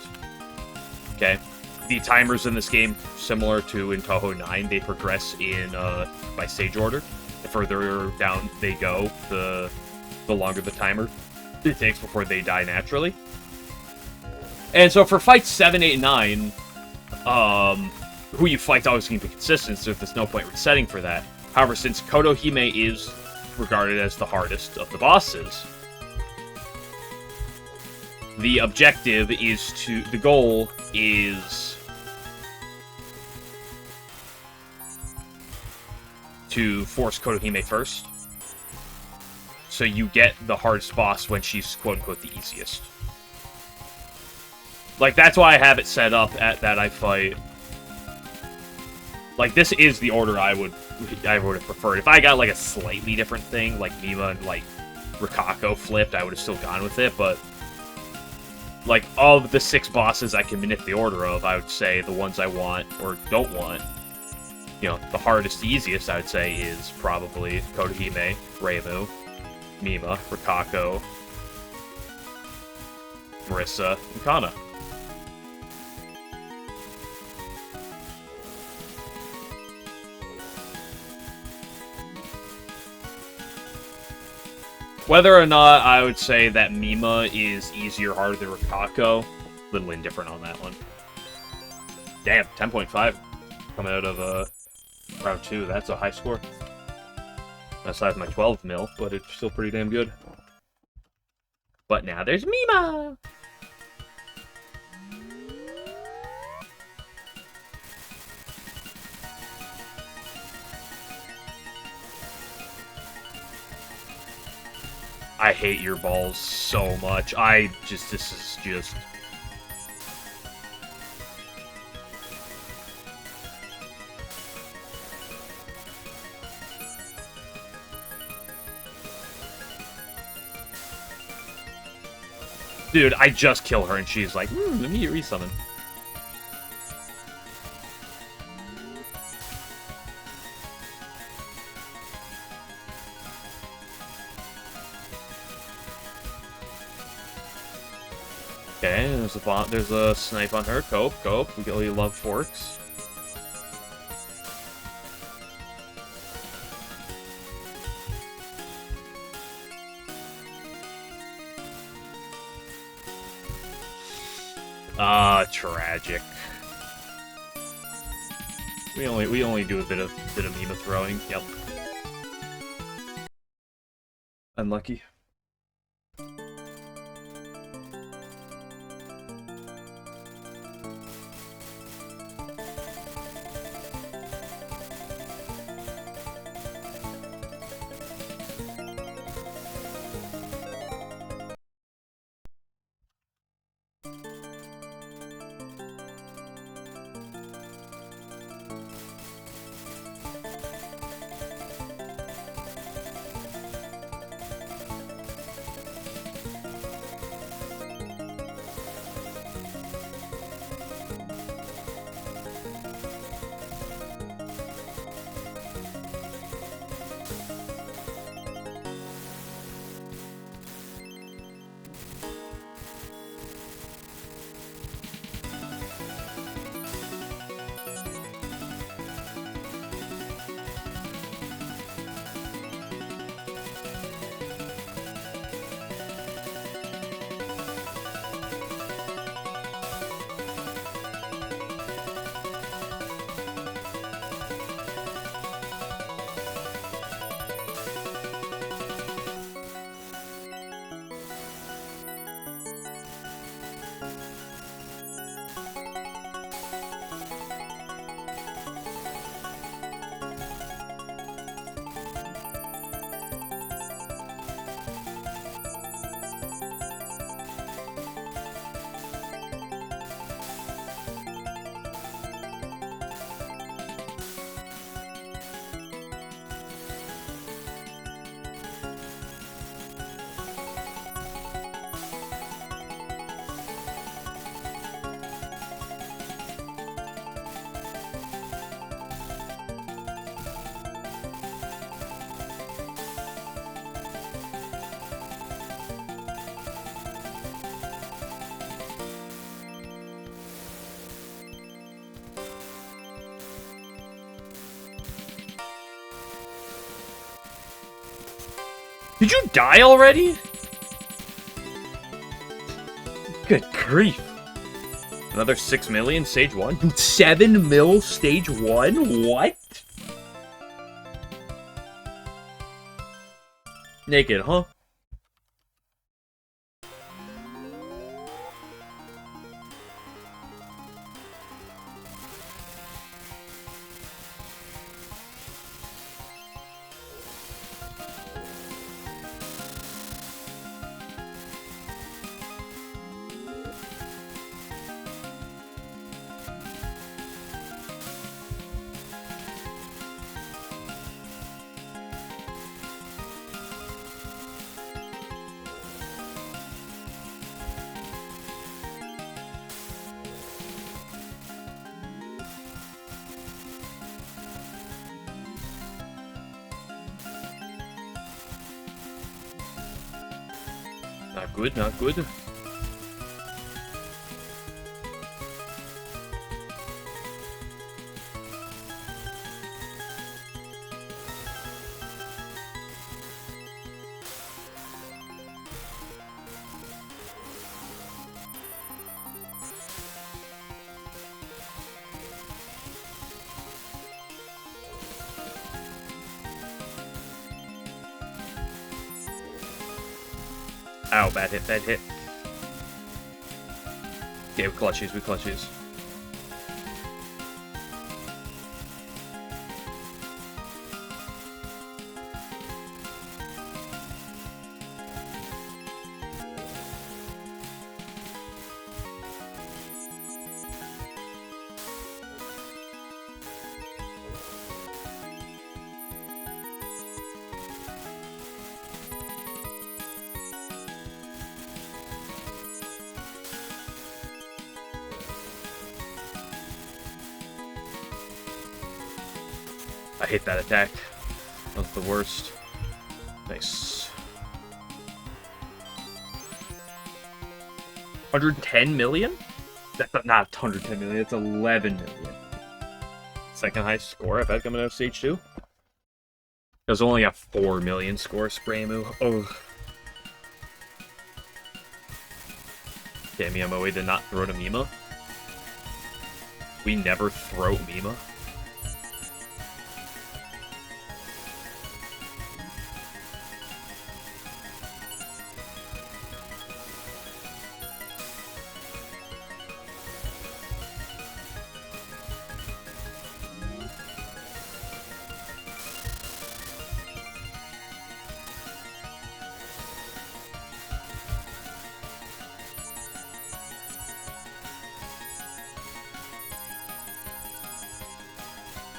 Okay? The timers in this game, similar to in Touhou 9, they progress in, by stage order. The further down they go, the longer the timer it takes before they die naturally. And so for fights 7, 8, and 9, who you fight's always going to be consistent, so there's no point resetting for that. However, since Kotohime is regarded as the hardest of the bosses, the objective is to... the goal is to force Kotohime first, so you get the hardest boss when she's quote-unquote the easiest. Like, that's why I have it set up at that I fight... like, this is the order I would have preferred. If I got, like, a slightly different thing, like Mima and, like, Rikako flipped, I would have still gone with it, but... like, of the 6 bosses I can manip the order of, I would say the ones I want, or don't want, you know, the hardest, the easiest, I would say, is probably Kotohime, Reimu, Mima, Rikako, Marissa, and Kana. Whether or not I would say that Mima is easier or harder than Rikako, a little indifferent on that one. Damn, 10.5 coming out of round 2. That's a high score. Aside my 12 mil, but it's still pretty damn good. But now there's Mima! I hate your balls so much. This is just... dude, I just kill her and she's like, let me resummon. Okay, there's a snipe on her. Cope. We really love forks. Tragic. We only do a bit of Mima throwing. Yep. Unlucky. Did you die already? Good grief. Another 6 million, stage 1? Dude, 7 mil, stage 1? What? Naked, huh? Not good, not good. Ow, bad hit, bad hit. Okay, we clutch these, we clutch these. I hate that attack. That was the worst. Nice. 110 million? That's not 110 million, it's 11 million. Second highest score I've had coming out of stage 2. It was only a 4 million score, Spraymu. Oh. Damn, Miyamoe did not throw to Mima. We never throw Mima.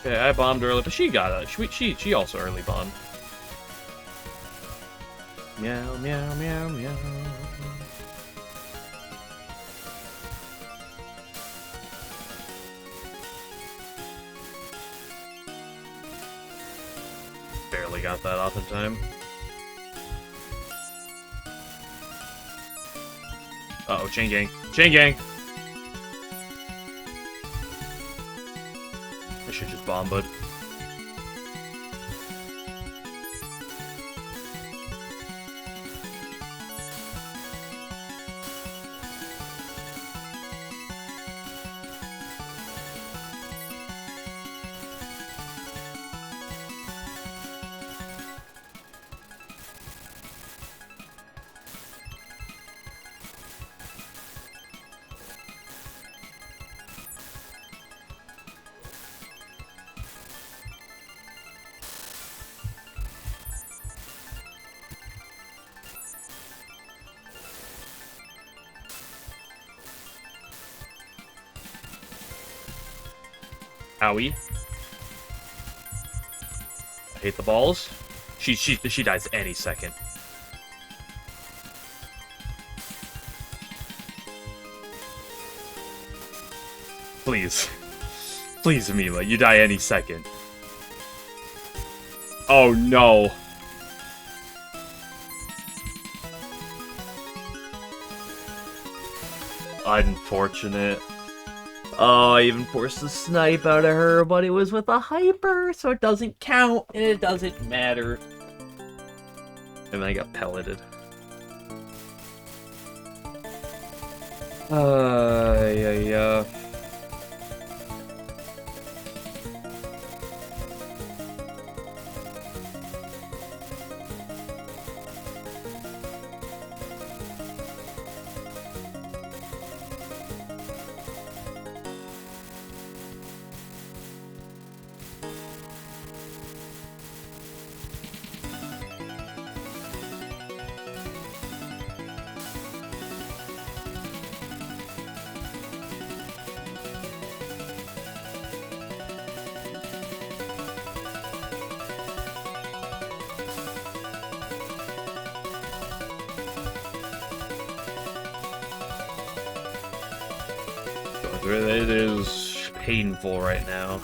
Okay, I bombed early, but she got it. She also early bombed. Meow, meow, meow, meow. Barely got that off in time. Uh-oh, chain gang. Chain gang! I should just bomb, bud. Owie. I hate the balls. She dies any second. Please. Please, Mima, you die any second. Oh no. Unfortunate. Oh, I even forced the snipe out of her, but it was with a hyper, so it doesn't count, and it doesn't matter. And then I got pelleted. Yeah. It is painful right now.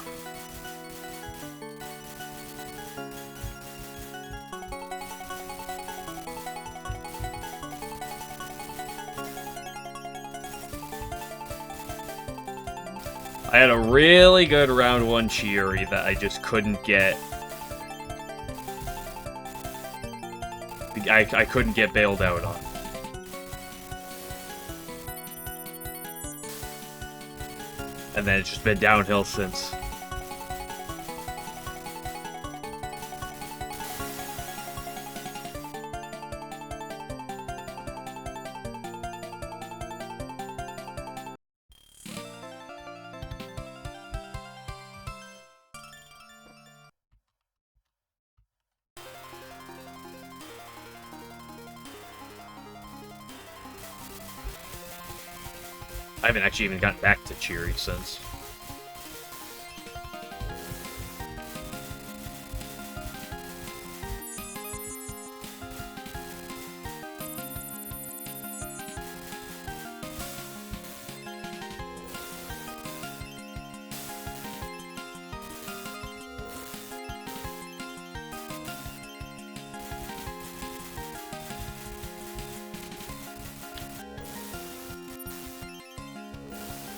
I had a really good round 1 Chiuri that I just couldn't get. I couldn't get bailed out on. And then it's just been downhill since. I haven't actually even gotten back to Chiuri since.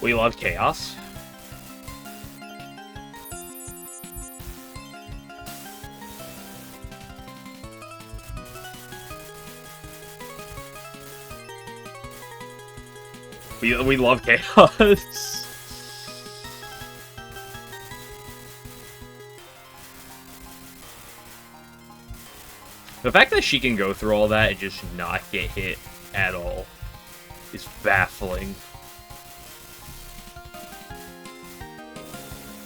We love chaos. We love chaos. The fact that she can go through all that and just not get hit at all is baffling.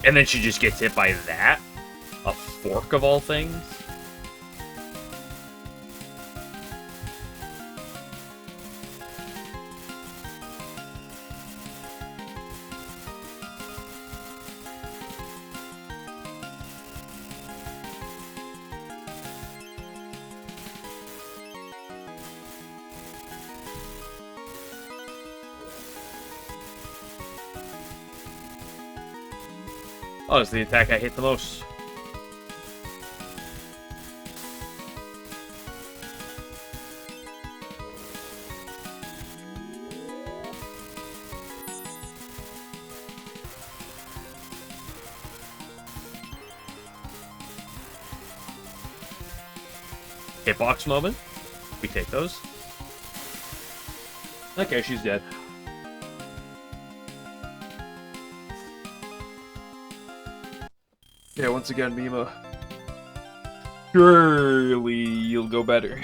And then she just gets hit by that? A fork of all things? Oh, it's the attack I hate the most. Hitbox moment. We take those. Okay, she's dead. Yeah, once again, Mima. Surely you'll go better.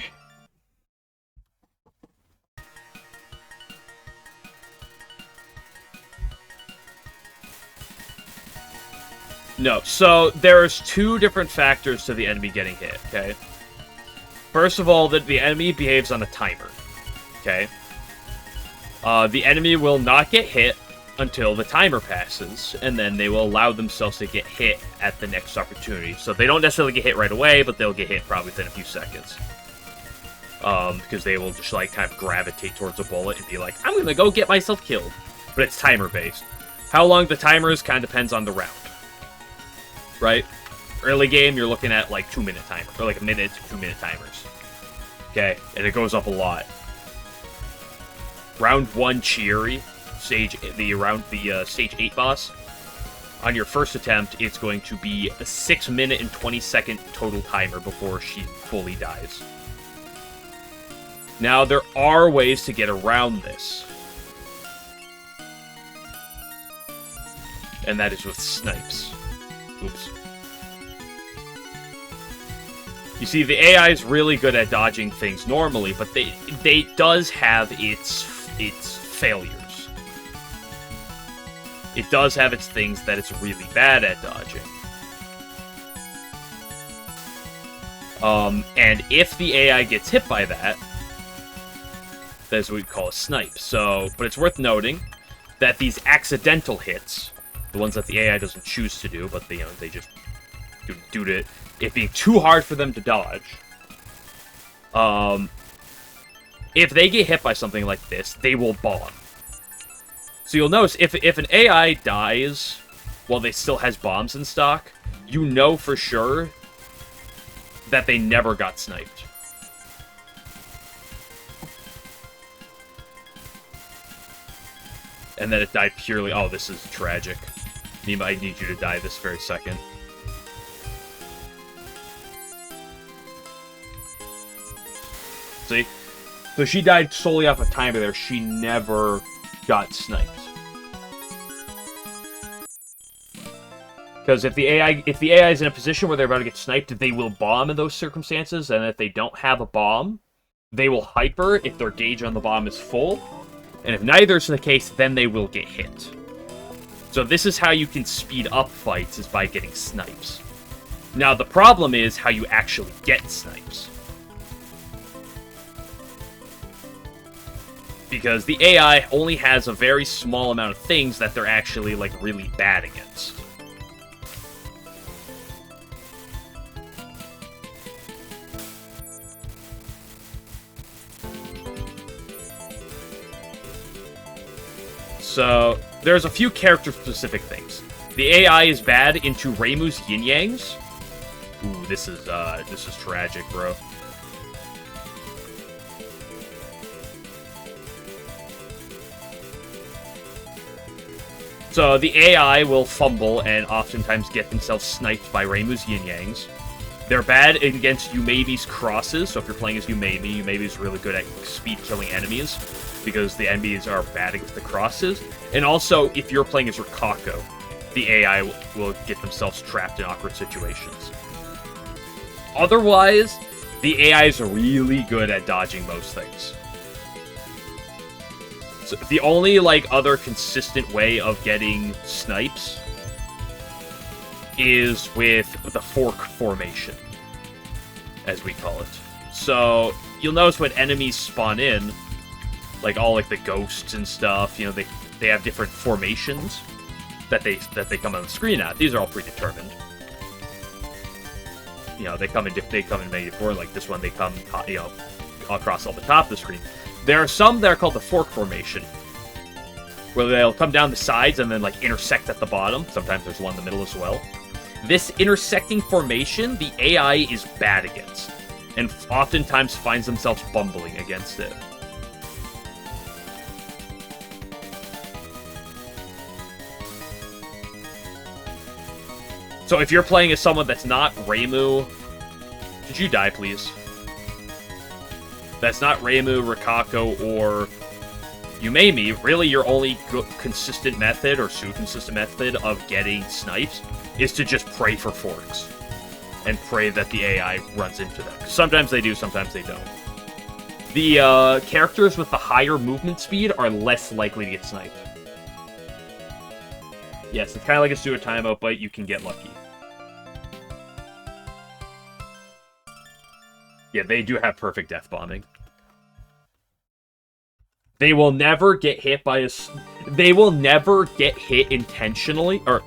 No, so there's two different factors to the enemy getting hit, okay? First of all, the enemy behaves on a timer, okay? The enemy will not get hit until the timer passes, and then they will allow themselves to get hit at the next opportunity. So they don't necessarily get hit right away, but they'll get hit probably within a few seconds. Because they will just, like, kind of gravitate towards a bullet and be like, I'm gonna go get myself killed. But it's timer-based. How long the timer is kind of depends on the round. Right? Early game, you're looking at, like, 2-minute timer, or, like, 1-minute to 2-minute timers. Okay? And it goes up a lot. Round 1 Chiuri, stage 8 boss. On your first attempt, it's going to be a 6-minute and 20-second total timer before she fully dies. Now, there are ways to get around this. And that is with snipes. Oops. You see, the AI is really good at dodging things normally, but they does have its failures. It does have its things that it's really bad at dodging. And if the AI gets hit by that, that's what we call a snipe. So, but it's worth noting that these accidental hits, the ones that the AI doesn't choose to do, but they, they just do to it being too hard for them to dodge. If they get hit by something like this, they will bomb. So you'll notice if an AI dies while they still has bombs in stock, you know for sure that they never got sniped. And that it died purely... Oh, this is tragic. Nima, I need you to die this very second. See? So she died solely off of timer there. She never got sniped. Because if the AI is in a position where they're about to get sniped, they will bomb in those circumstances, and if they don't have a bomb, they will hyper if their gauge on the bomb is full. And if neither is the case, then they will get hit. So this is how you can speed up fights, is by getting snipes. Now, the problem is how you actually get snipes. Because the AI only has a very small amount of things that they're actually, like, really bad against. So, there's a few character-specific things. The AI is bad into Reimu's yin-yangs. Ooh, this is tragic, bro. So, the AI will fumble and oftentimes get themselves sniped by Reimu's yin-yangs. They're bad against Yumebi's crosses, so if you're playing as Yumebi, Yumebi's really good at speed-killing enemies, because the enemies are bad against the crosses. And also, if you're playing as Rikako, the AI will get themselves trapped in awkward situations. Otherwise, the AI is really good at dodging most things. So the only, like, other consistent way of getting snipes is with the fork formation, as we call it. So, you'll notice when enemies spawn in, like all like the ghosts and stuff, you know, they have different formations that they come on the screen at. These are all predetermined. You know, they come in many different, like this one they come, you know, across all the top of the screen. There are some that are called the fork formation, where they'll come down the sides and then like intersect at the bottom. Sometimes there's one in the middle as well. This intersecting formation, the AI is bad against, and oftentimes finds themselves bumbling against it. So if you're playing as someone that's not Reimu... Did you die, please? That's not Reimu, Rikako, or Yumemi. Really, your only consistent method, or pseudo-consistent method, of getting snipes is to just pray for forks. And pray that the AI runs into them. Sometimes they do, sometimes they don't. The characters with the higher movement speed are less likely to get sniped. Yes, it's kind of like a pseudo timeout, but you can get lucky. Yeah, they do have perfect death bombing. They will never get hit by a... They will never get hit intentionally, or...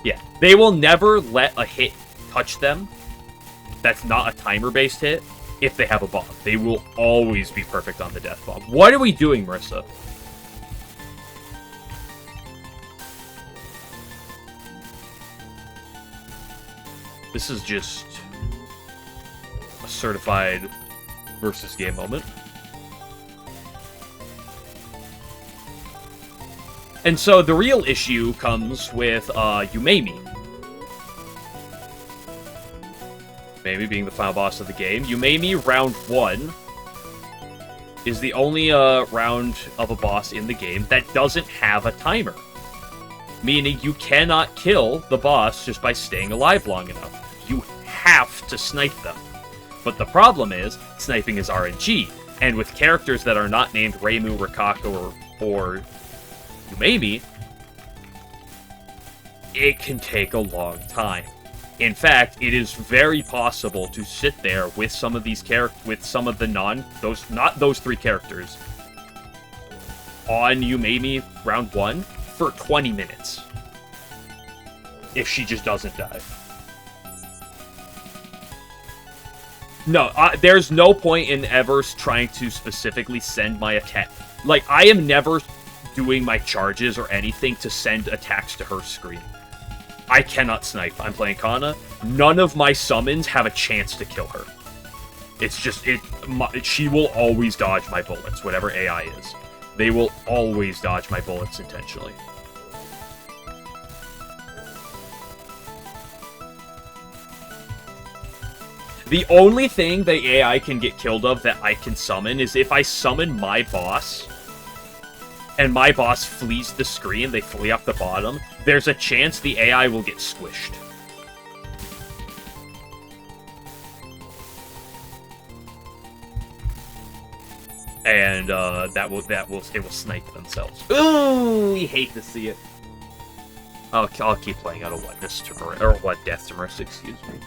Yeah, they will never let a hit touch them that's not a timer-based hit if they have a bomb. They will always be perfect on the death bomb. What are we doing, Marissa? This is just a certified versus game moment. And so the real issue comes with Yumemi. Yumemi being the final boss of the game. Yumemi, round 1, is the only round of a boss in the game that doesn't have a timer. Meaning you cannot kill the boss just by staying alive long enough. You have to snipe them. But the problem is, sniping is RNG, and with characters that are not named Reimu, Rikako, or Yumemi, it can take a long time. In fact, it is very possible to sit there with some of these with some of the not those three characters on Yumemi round 1 for 20 minutes. If she just doesn't die. No, there's no point in ever trying to specifically send my attack. Like, I am never doing my charges or anything to send attacks to her screen. I cannot snipe. I'm playing Kana. None of my summons have a chance to kill her. It's just, she will always dodge my bullets, whatever AI is. They will always dodge my bullets intentionally. The only thing the AI can get killed of that I can summon is if I summon my boss, and my boss flees the screen, they flee up the bottom, there's a chance the AI will get squished. And it will snipe themselves. Ooh, we hate to see it. I'll keep playing out of what Death to Mercy, excuse me.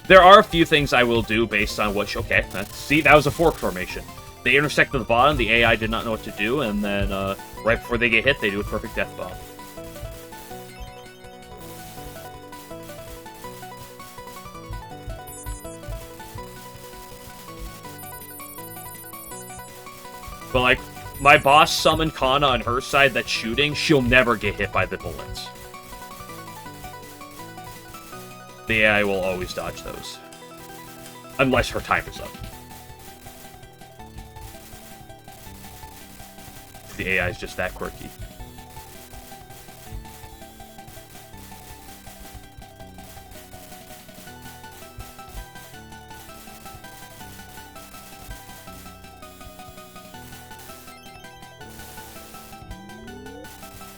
There are a few things I will do based on which, okay, see, that was a fork formation. They intersect at the bottom, the AI did not know what to do, and then right before they get hit, they do a perfect death bomb. But, like, my boss summoned Kana on her side that's shooting, she'll never get hit by the bullets. The AI will always dodge those. Unless her timer's up. The AI is just that quirky.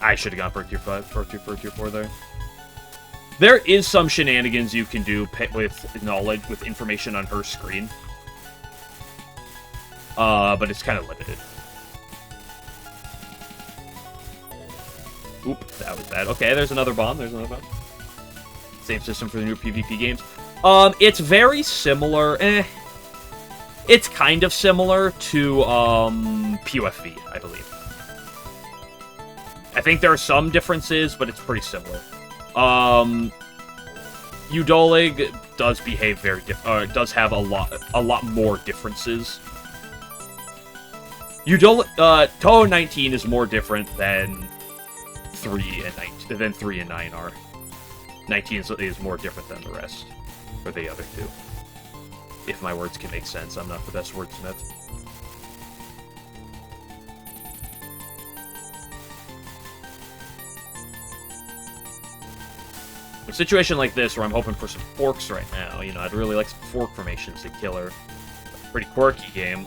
I should have gone for tier 5, for tier 4 there. There is some shenanigans you can do with knowledge, with information on her screen. But it's kind of limited. Oop, that was bad. Okay, there's another bomb. There's another bomb. Same system for the new PvP games. It's very similar. It's kind of similar to PUFV, I believe. I think there are some differences, but it's pretty similar. Udolig does behave very does have a lot more differences. Touhou 19 is more different than 3 and 9 are. 19 is more different than the rest, or the other two. If my words can make sense, I'm not the best wordsmith. A situation like this, where I'm hoping for some forks right now, you know, I'd really like some fork formations to kill her. Pretty quirky game.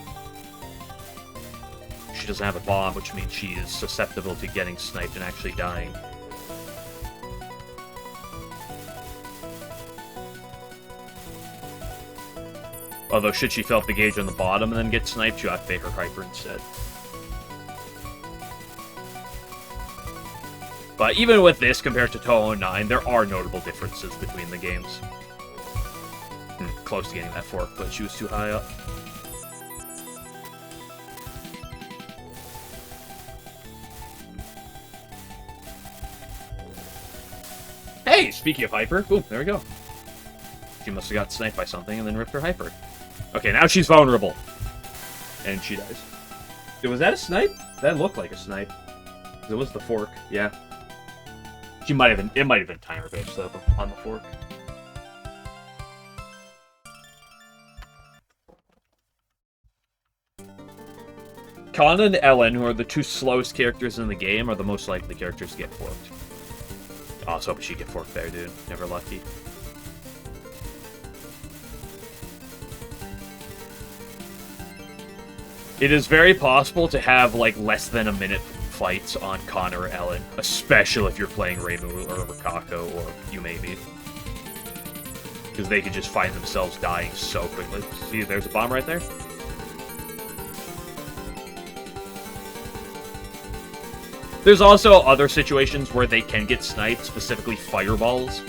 She doesn't have a bomb, which means she is susceptible to getting sniped and actually dying. Although, should she fill up the gauge on the bottom and then get sniped, you activate her hyper instead. But even with this, compared to Touhou 9, there are notable differences between the games. Close to getting that fork, but she was too high up. Hey, speaking of hyper, boom, there we go. She must have got sniped by something and then ripped her hyper. Okay, now she's vulnerable. And she dies. Was that a snipe? That looked like a snipe. It was the fork, yeah. It might have been timer based though on the fork. Kana and Ellen, who are the two slowest characters in the game, are the most likely characters to get forked. Oh, I was hoping she'd get forked there, dude. Never lucky. It is very possible to have, like, less than a minute fights on Kana or Ellen, especially if you're playing Reimu or Rikako or Yumemi. Because they could just find themselves dying so quickly. See, there's a bomb right there. There's also other situations where they can get sniped, specifically fireballs.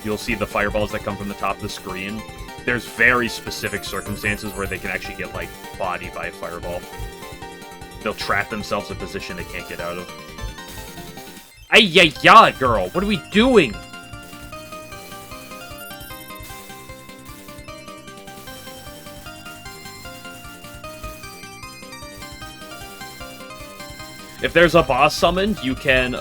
You'll see the fireballs that come from the top of the screen. There's very specific circumstances where they can actually get, like, bodied by a fireball. They'll trap themselves in a position they can't get out of. Ay-ya-ya, girl! What are we doing? If there's a boss summoned, you can,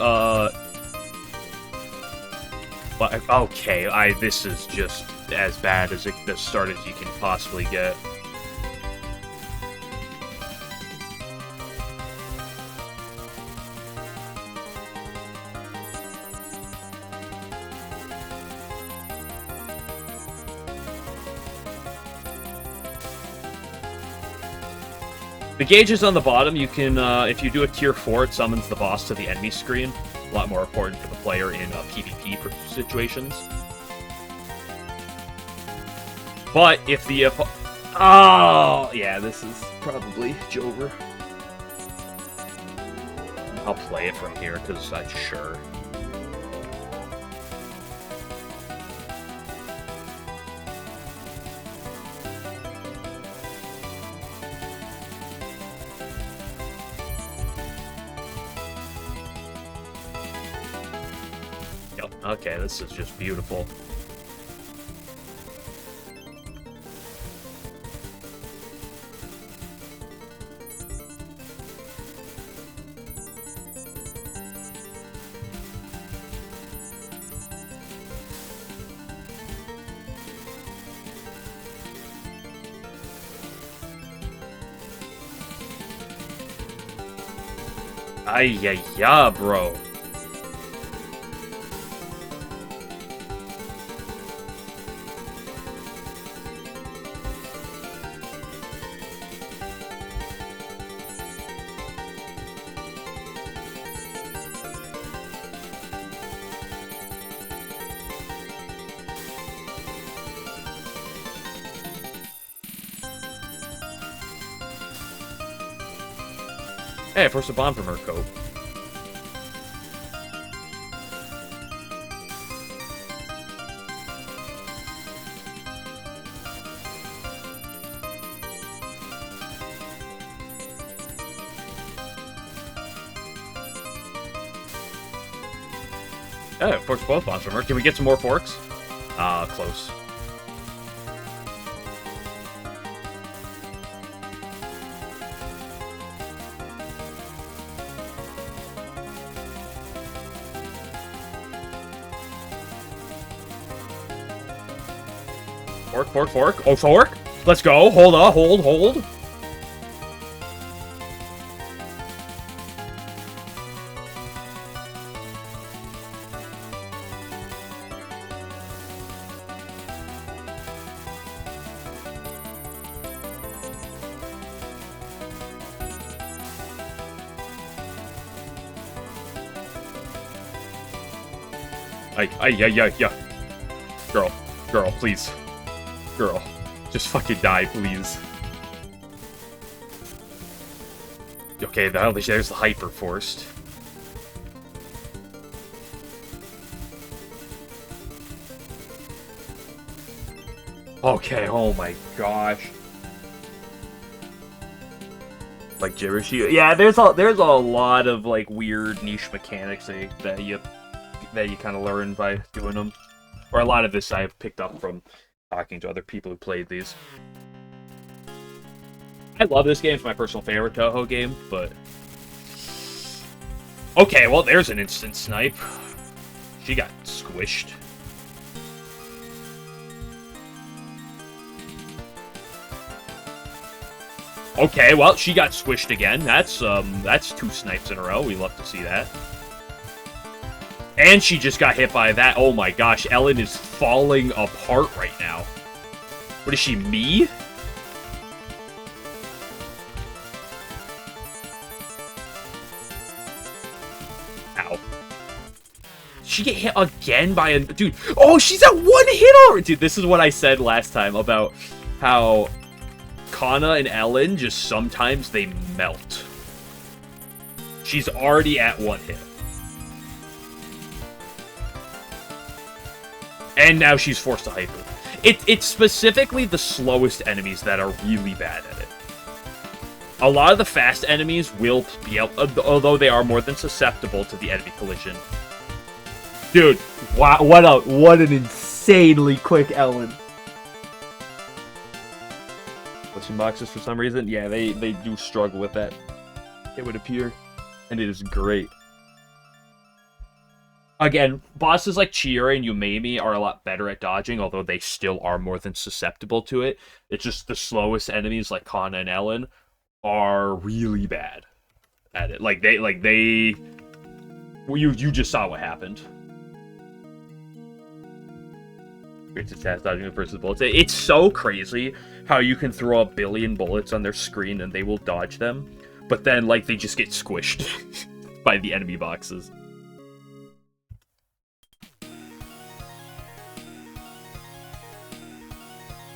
okay, this is just as bad as the start as you can possibly get. The gauge is on the bottom. You can, if you do a tier 4, it summons the boss to the enemy screen. A lot more important for the player in PvP situations. But if the... oh, yeah, this is probably Jover. I'll play it from here, because I'm sure. Okay, this is just beautiful. Ay-ya-ya, bro. Hey, forced a bomb from her coat. Oh, forced both bombs from her. Can we get some more forks? Close. Fork. Oh, fork. Let's go. Hold up. Hold. Yeah. Girl, please. Girl, just fucking die, please. Okay, there's the hyper forced. Okay, oh my gosh. Like gibberish. Yeah, there's a lot of like weird niche mechanics that you kind of learn by doing them. Or a lot of this I've picked up from talking to other people who played these. I love this game. It's my personal favorite Touhou game, but... okay, well, there's an instant snipe. She got squished. Okay, well, she got squished again. That's 2 snipes in a row. We love to see that. And she just got hit by that. Oh my gosh, Ellen is falling apart right now. What is she, me? Ow. She get hit again by a... Dude, oh, she's at 1 hit already! Dude, this is what I said last time about how Kana and Ellen just sometimes they melt. She's already at 1 hit. And now she's forced to hyper. It's specifically the slowest enemies that are really bad at it. A lot of the fast enemies will be able, although they are more than susceptible to the enemy collision. Dude, wow, what an insanely quick Ellen. Glitching boxes for some reason? Yeah, they do struggle with that, it would appear. And it is great. Again, bosses like Chiiri and Yumemi are a lot better at dodging, although they still are more than susceptible to it. It's just the slowest enemies like Kana and Ellen are really bad at it. You just saw what happened. Great success dodging versus bullets. It's so crazy how you can throw a billion bullets on their screen and they will dodge them, but then like they just get squished by the enemy boxes.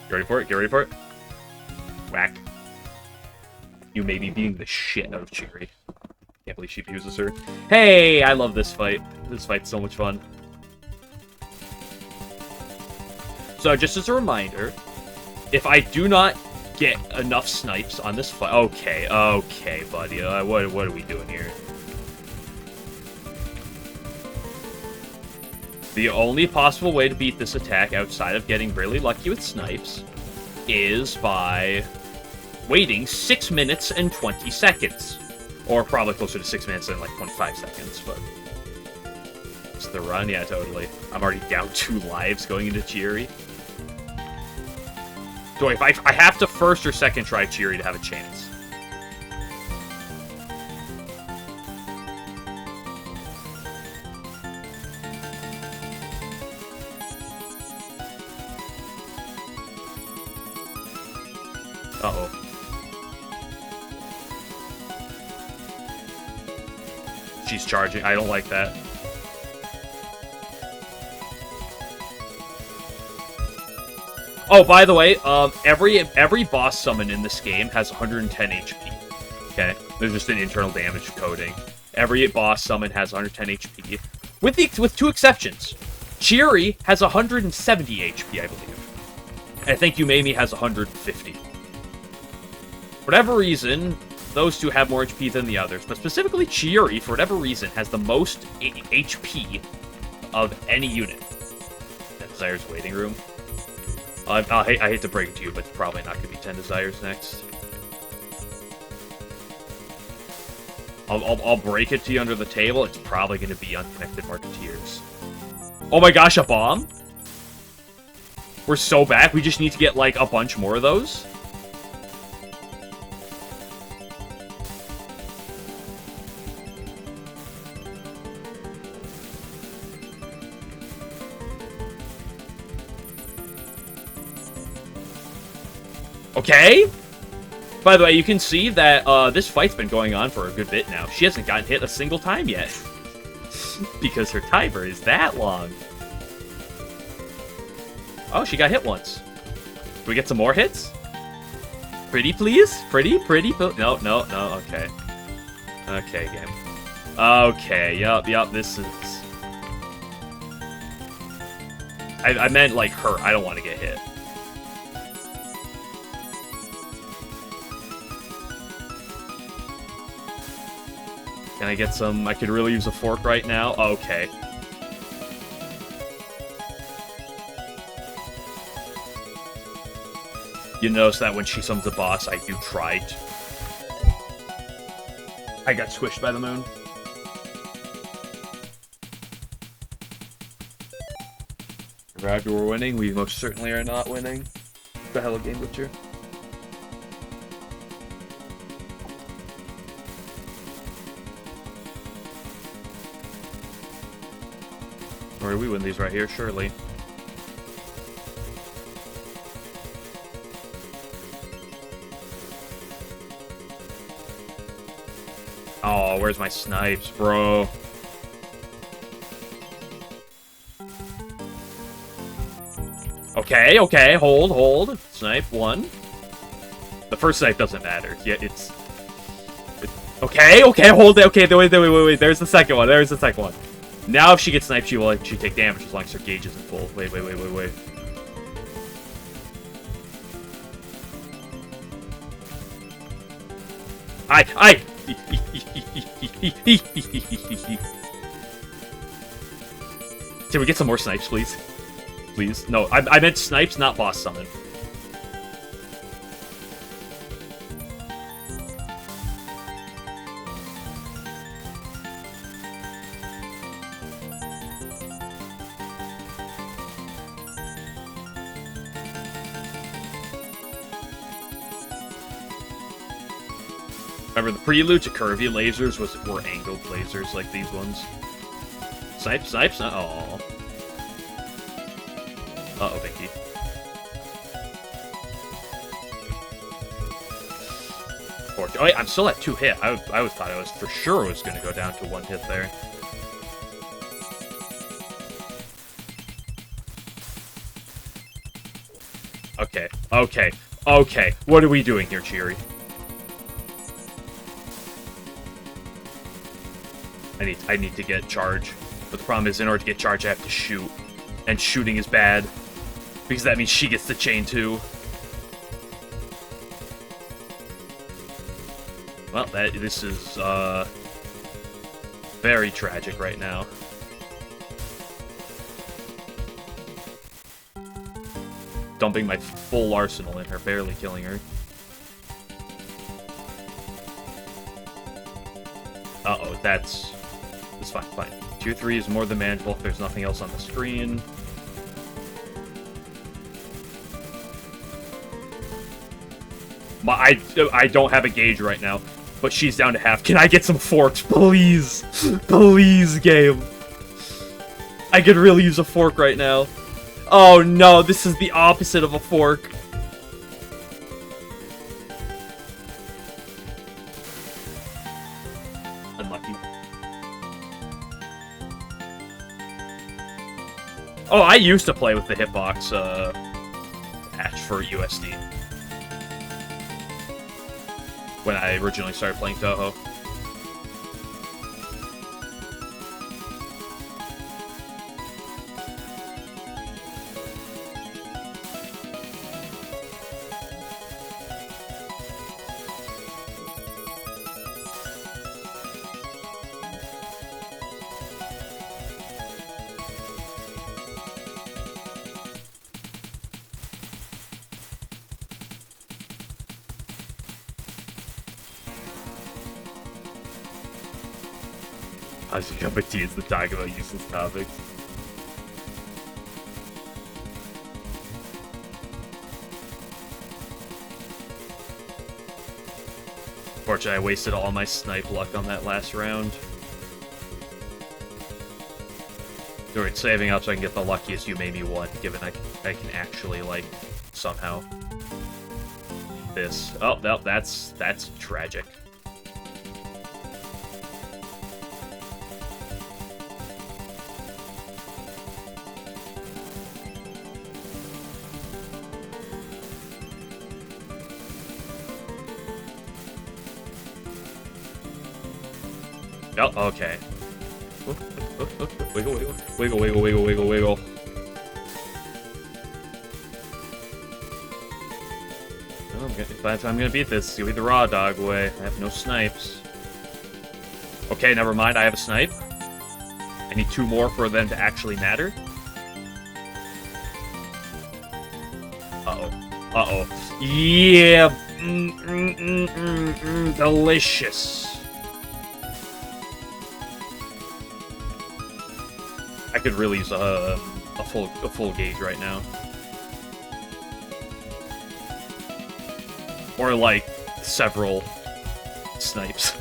Get ready for it? Get ready for it? Whack. You may be beating the shit out of Chiiri. Can't believe she fuses her. Hey, I love this fight. This fight's so much fun. So, just as a reminder, if I do not get enough snipes on this fight... Okay, buddy. What are we doing here? The only possible way to beat this attack outside of getting really lucky with snipes is by waiting 6 minutes and 20 seconds. Or probably closer to 6 minutes and like 25 seconds, but... It's the run? Yeah, totally. I'm already down 2 lives going into Chiiri. So if I have to first or second try Chiiri to have a chance. Uh-oh. She's charging. I don't like that. Oh, by the way, every boss summon in this game has 110 HP. Okay? There's just an internal damage coding. Every boss summon has 110 HP. With 2 exceptions. Chiiri has 170 HP, I believe. I think Yumemi has 150. For whatever reason, those 2 have more HP than the others, but specifically Chiiri, for whatever reason, has the most HP of any unit. That Desire's waiting room. I hate to break it to you, but it's probably not going to be 10 Desires next. I'll break it to you under the table. It's probably going to be Unconnected Marketeers. Oh my gosh, a bomb? We're so back. We just need to get, like, a bunch more of those. Okay? By the way, you can see that this fight's been going on for a good bit now. She hasn't gotten hit a single time yet. Because her timer is that long. Oh, she got hit once. Can we get some more hits? Pretty, please? Pretty? No, okay. Okay, game. Okay, yup, this is... I meant, like, her. I don't want to get hit. Can I get some... I could really use a fork right now. Okay. You notice that when she summons a boss, I do try to... I got squished by the moon. Roger, we're winning. We most certainly are not winning. The hell of Game Butcher. worry, we win these right here, surely. Oh, where's my snipes, bro? Okay, okay, hold. Snipe one. The first snipe doesn't matter. Yeah, it's okay, hold it. Okay, wait. There's the second one. Now, if she gets sniped, she will actually take damage as long as her gauge isn't full. Wait. Can we get some more snipes, please? Please? No, I meant snipes, not boss summon. Remember, the prelude to curvy lasers were angled lasers like these ones. Snipes? Oh. Uh-oh, Vicky. Oh, wait, I'm still at 2 hit. I thought I was for sure it was going to go down to 1 hit there. Okay. What are we doing here, Cheery? I need to get charge. But the problem is, in order to get charge, I have to shoot. And shooting is bad. Because that means she gets the chain, too. Well, this is, very tragic right now. Dumping my full arsenal in her, barely killing her. Uh-oh, that's fine. Tier 3 is more than manageable if there's nothing else on the screen. I don't have a gauge right now, but she's down to half. Can I get some forks, please? Please, game. I could really use a fork right now. Oh no, this is the opposite of a fork. Unlucky. Oh, I used to play with the hitbox patch for USD. When I originally started playing Touhou. I should come back to use the talk about useless topics. Fortunately, I wasted all my snipe luck on that last round. Alright, saving up so I can get the luckiest you made me one, given I can actually, like, somehow... This. Oh, no, that's tragic. Oh, okay. Wiggle. Oh, by the time I'm gonna beat this, it's gonna be the raw dog way. I have no snipes. Okay, never mind, I have a snipe. I need 2 more for them to actually matter. Uh-oh. Yeah! Delicious. I could really use a full gauge right now. Or, like, several snipes.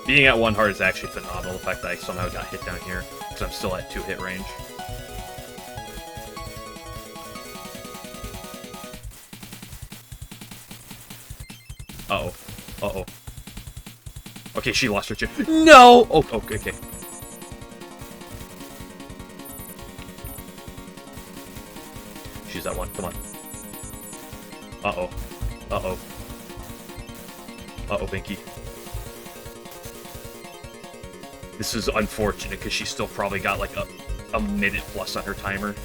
Being at 1 heart is actually phenomenal, the fact that I somehow got hit down here, because I'm still at 2 hit range. Uh-oh. Uh-oh. Okay, she lost her chip. No! Oh, okay, okay. She's that one. Come on. Uh-oh. Uh-oh. Uh-oh, Binky. This is unfortunate, because she's still probably got, like, a minute plus on her timer.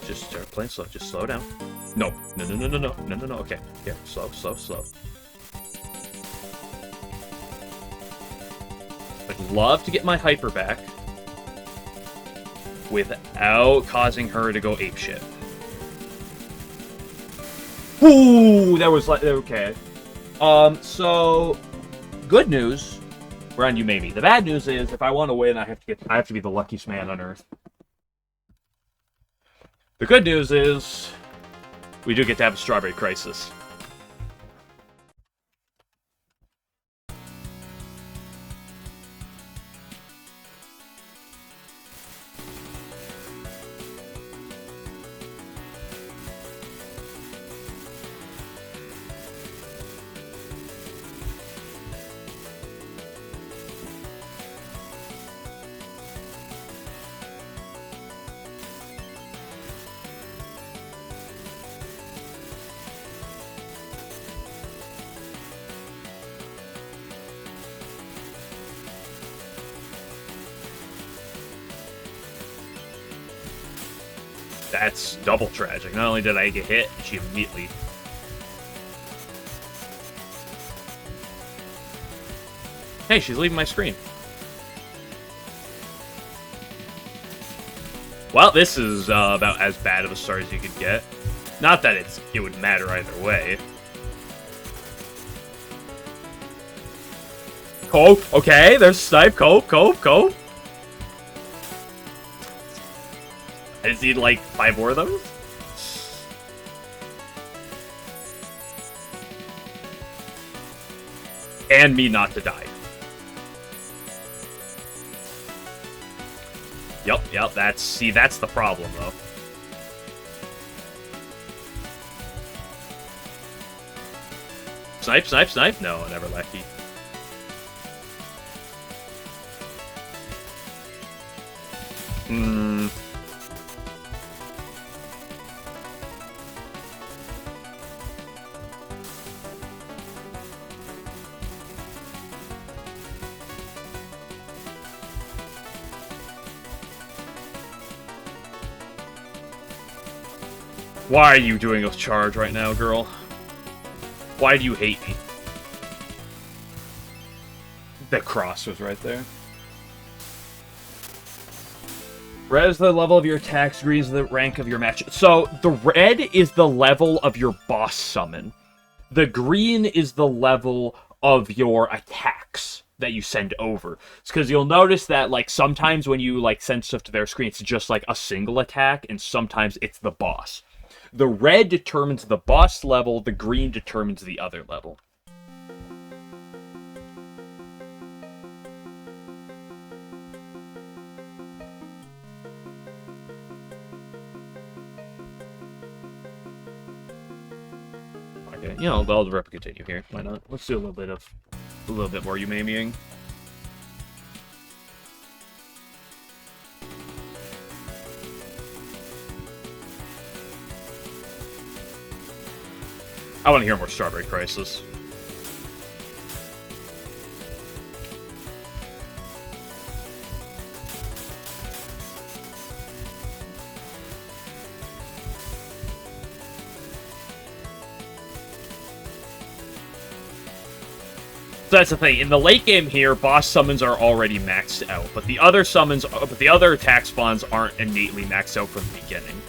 Just start playing slow. Just slow down. No. No, no, no, no, no. No, no, no. Okay. Yeah, slow, slow, slow. I'd love to get my hyper back without causing her to go apeshit. Ooh, that was like, okay. So, good news. We're on you, maybe. The bad news is, if I want to win, I have to be the luckiest man on Earth. The good news is, we do get to have a Strawberry Crisis. That's double tragic. Not only did I get hit, she immediately... Hey, she's leaving my screen. Well, this is about as bad of a start as you could get. Not that it would matter either way. Cope, okay, there's snipe, cope. I just need like 5 more of those. And me not to die. Yep, that's the problem though. Snipe. No, never lucky. Why are you doing a charge right now, girl? Why do you hate me? The cross was right there. Red is the level of your attacks, green is the rank of your match. So, the red is the level of your boss summon. The green is the level of your attacks that you send over. It's because you'll notice that, like, sometimes when you, like, send stuff to their screen, it's just, like, a single attack, and sometimes it's the boss. The red determines the boss level, the green determines the other level. Okay, you know, I'll continue here. Why not? Let's do a little bit more Umaming. I want to hear more Strawberry Crisis. So that's the thing. In the late game here, boss summons are already maxed out, but the other attack spawns aren't innately maxed out from the beginning.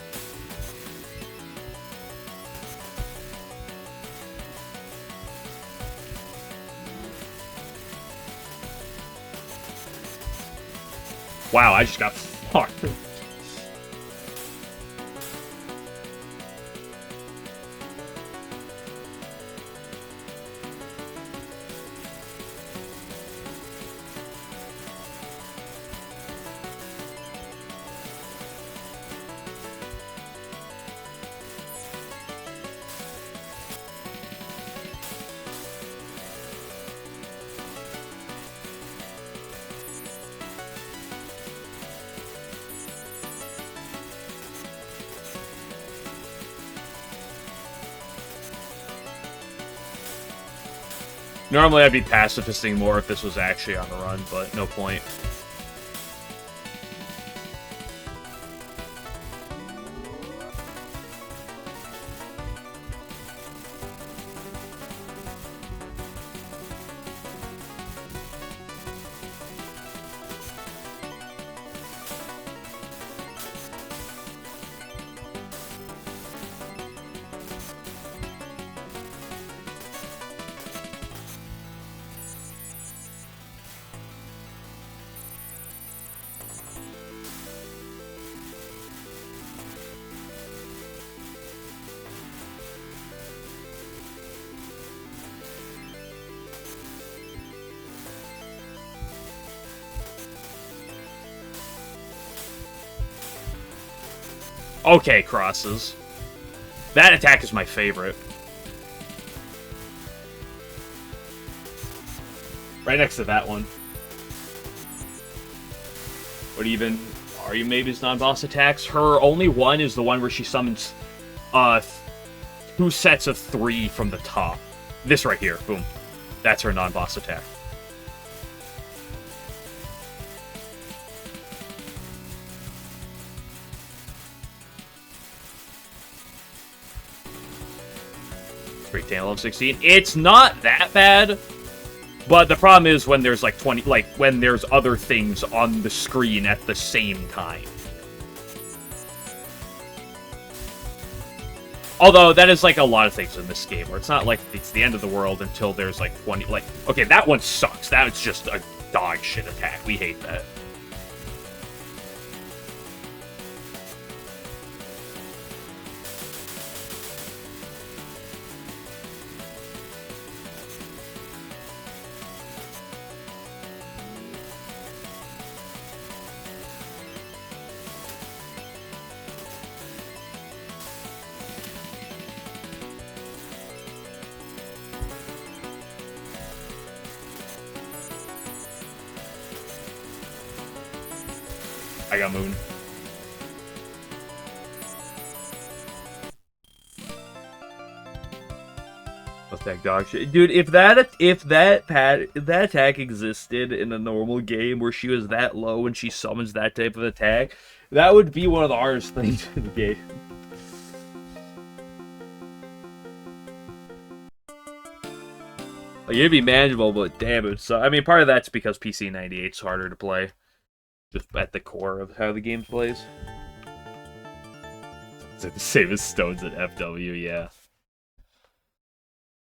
Wow, I just got fucked. Normally I'd be pacifisting more if this was actually on the run, but no point. Okay, crosses. That attack is my favorite. Right next to that one. What even are you maybe's non-boss attacks? Her only one is the one where she summons 2 sets of 3 from the top. This right here, boom. That's her non-boss attack. Level 16. It's not that bad, but the problem is when there's like 20, like when there's other things on the screen at the same time. Although that is like a lot of things in this game, where it's not like it's the end of the world until there's like 20. Like, okay, that one sucks. That is just a dog shit attack. We hate that. I got Moon. What's that dog shit? Dude, if that attack existed in a normal game where she was that low and she summons that type of attack, that would be one of the hardest things in the game. Like, it'd be manageable, but damn it. So, I mean, part of that's because PC 98 is harder to play. Just at the core of how the game plays. It's like the same as Stones at FW, yeah.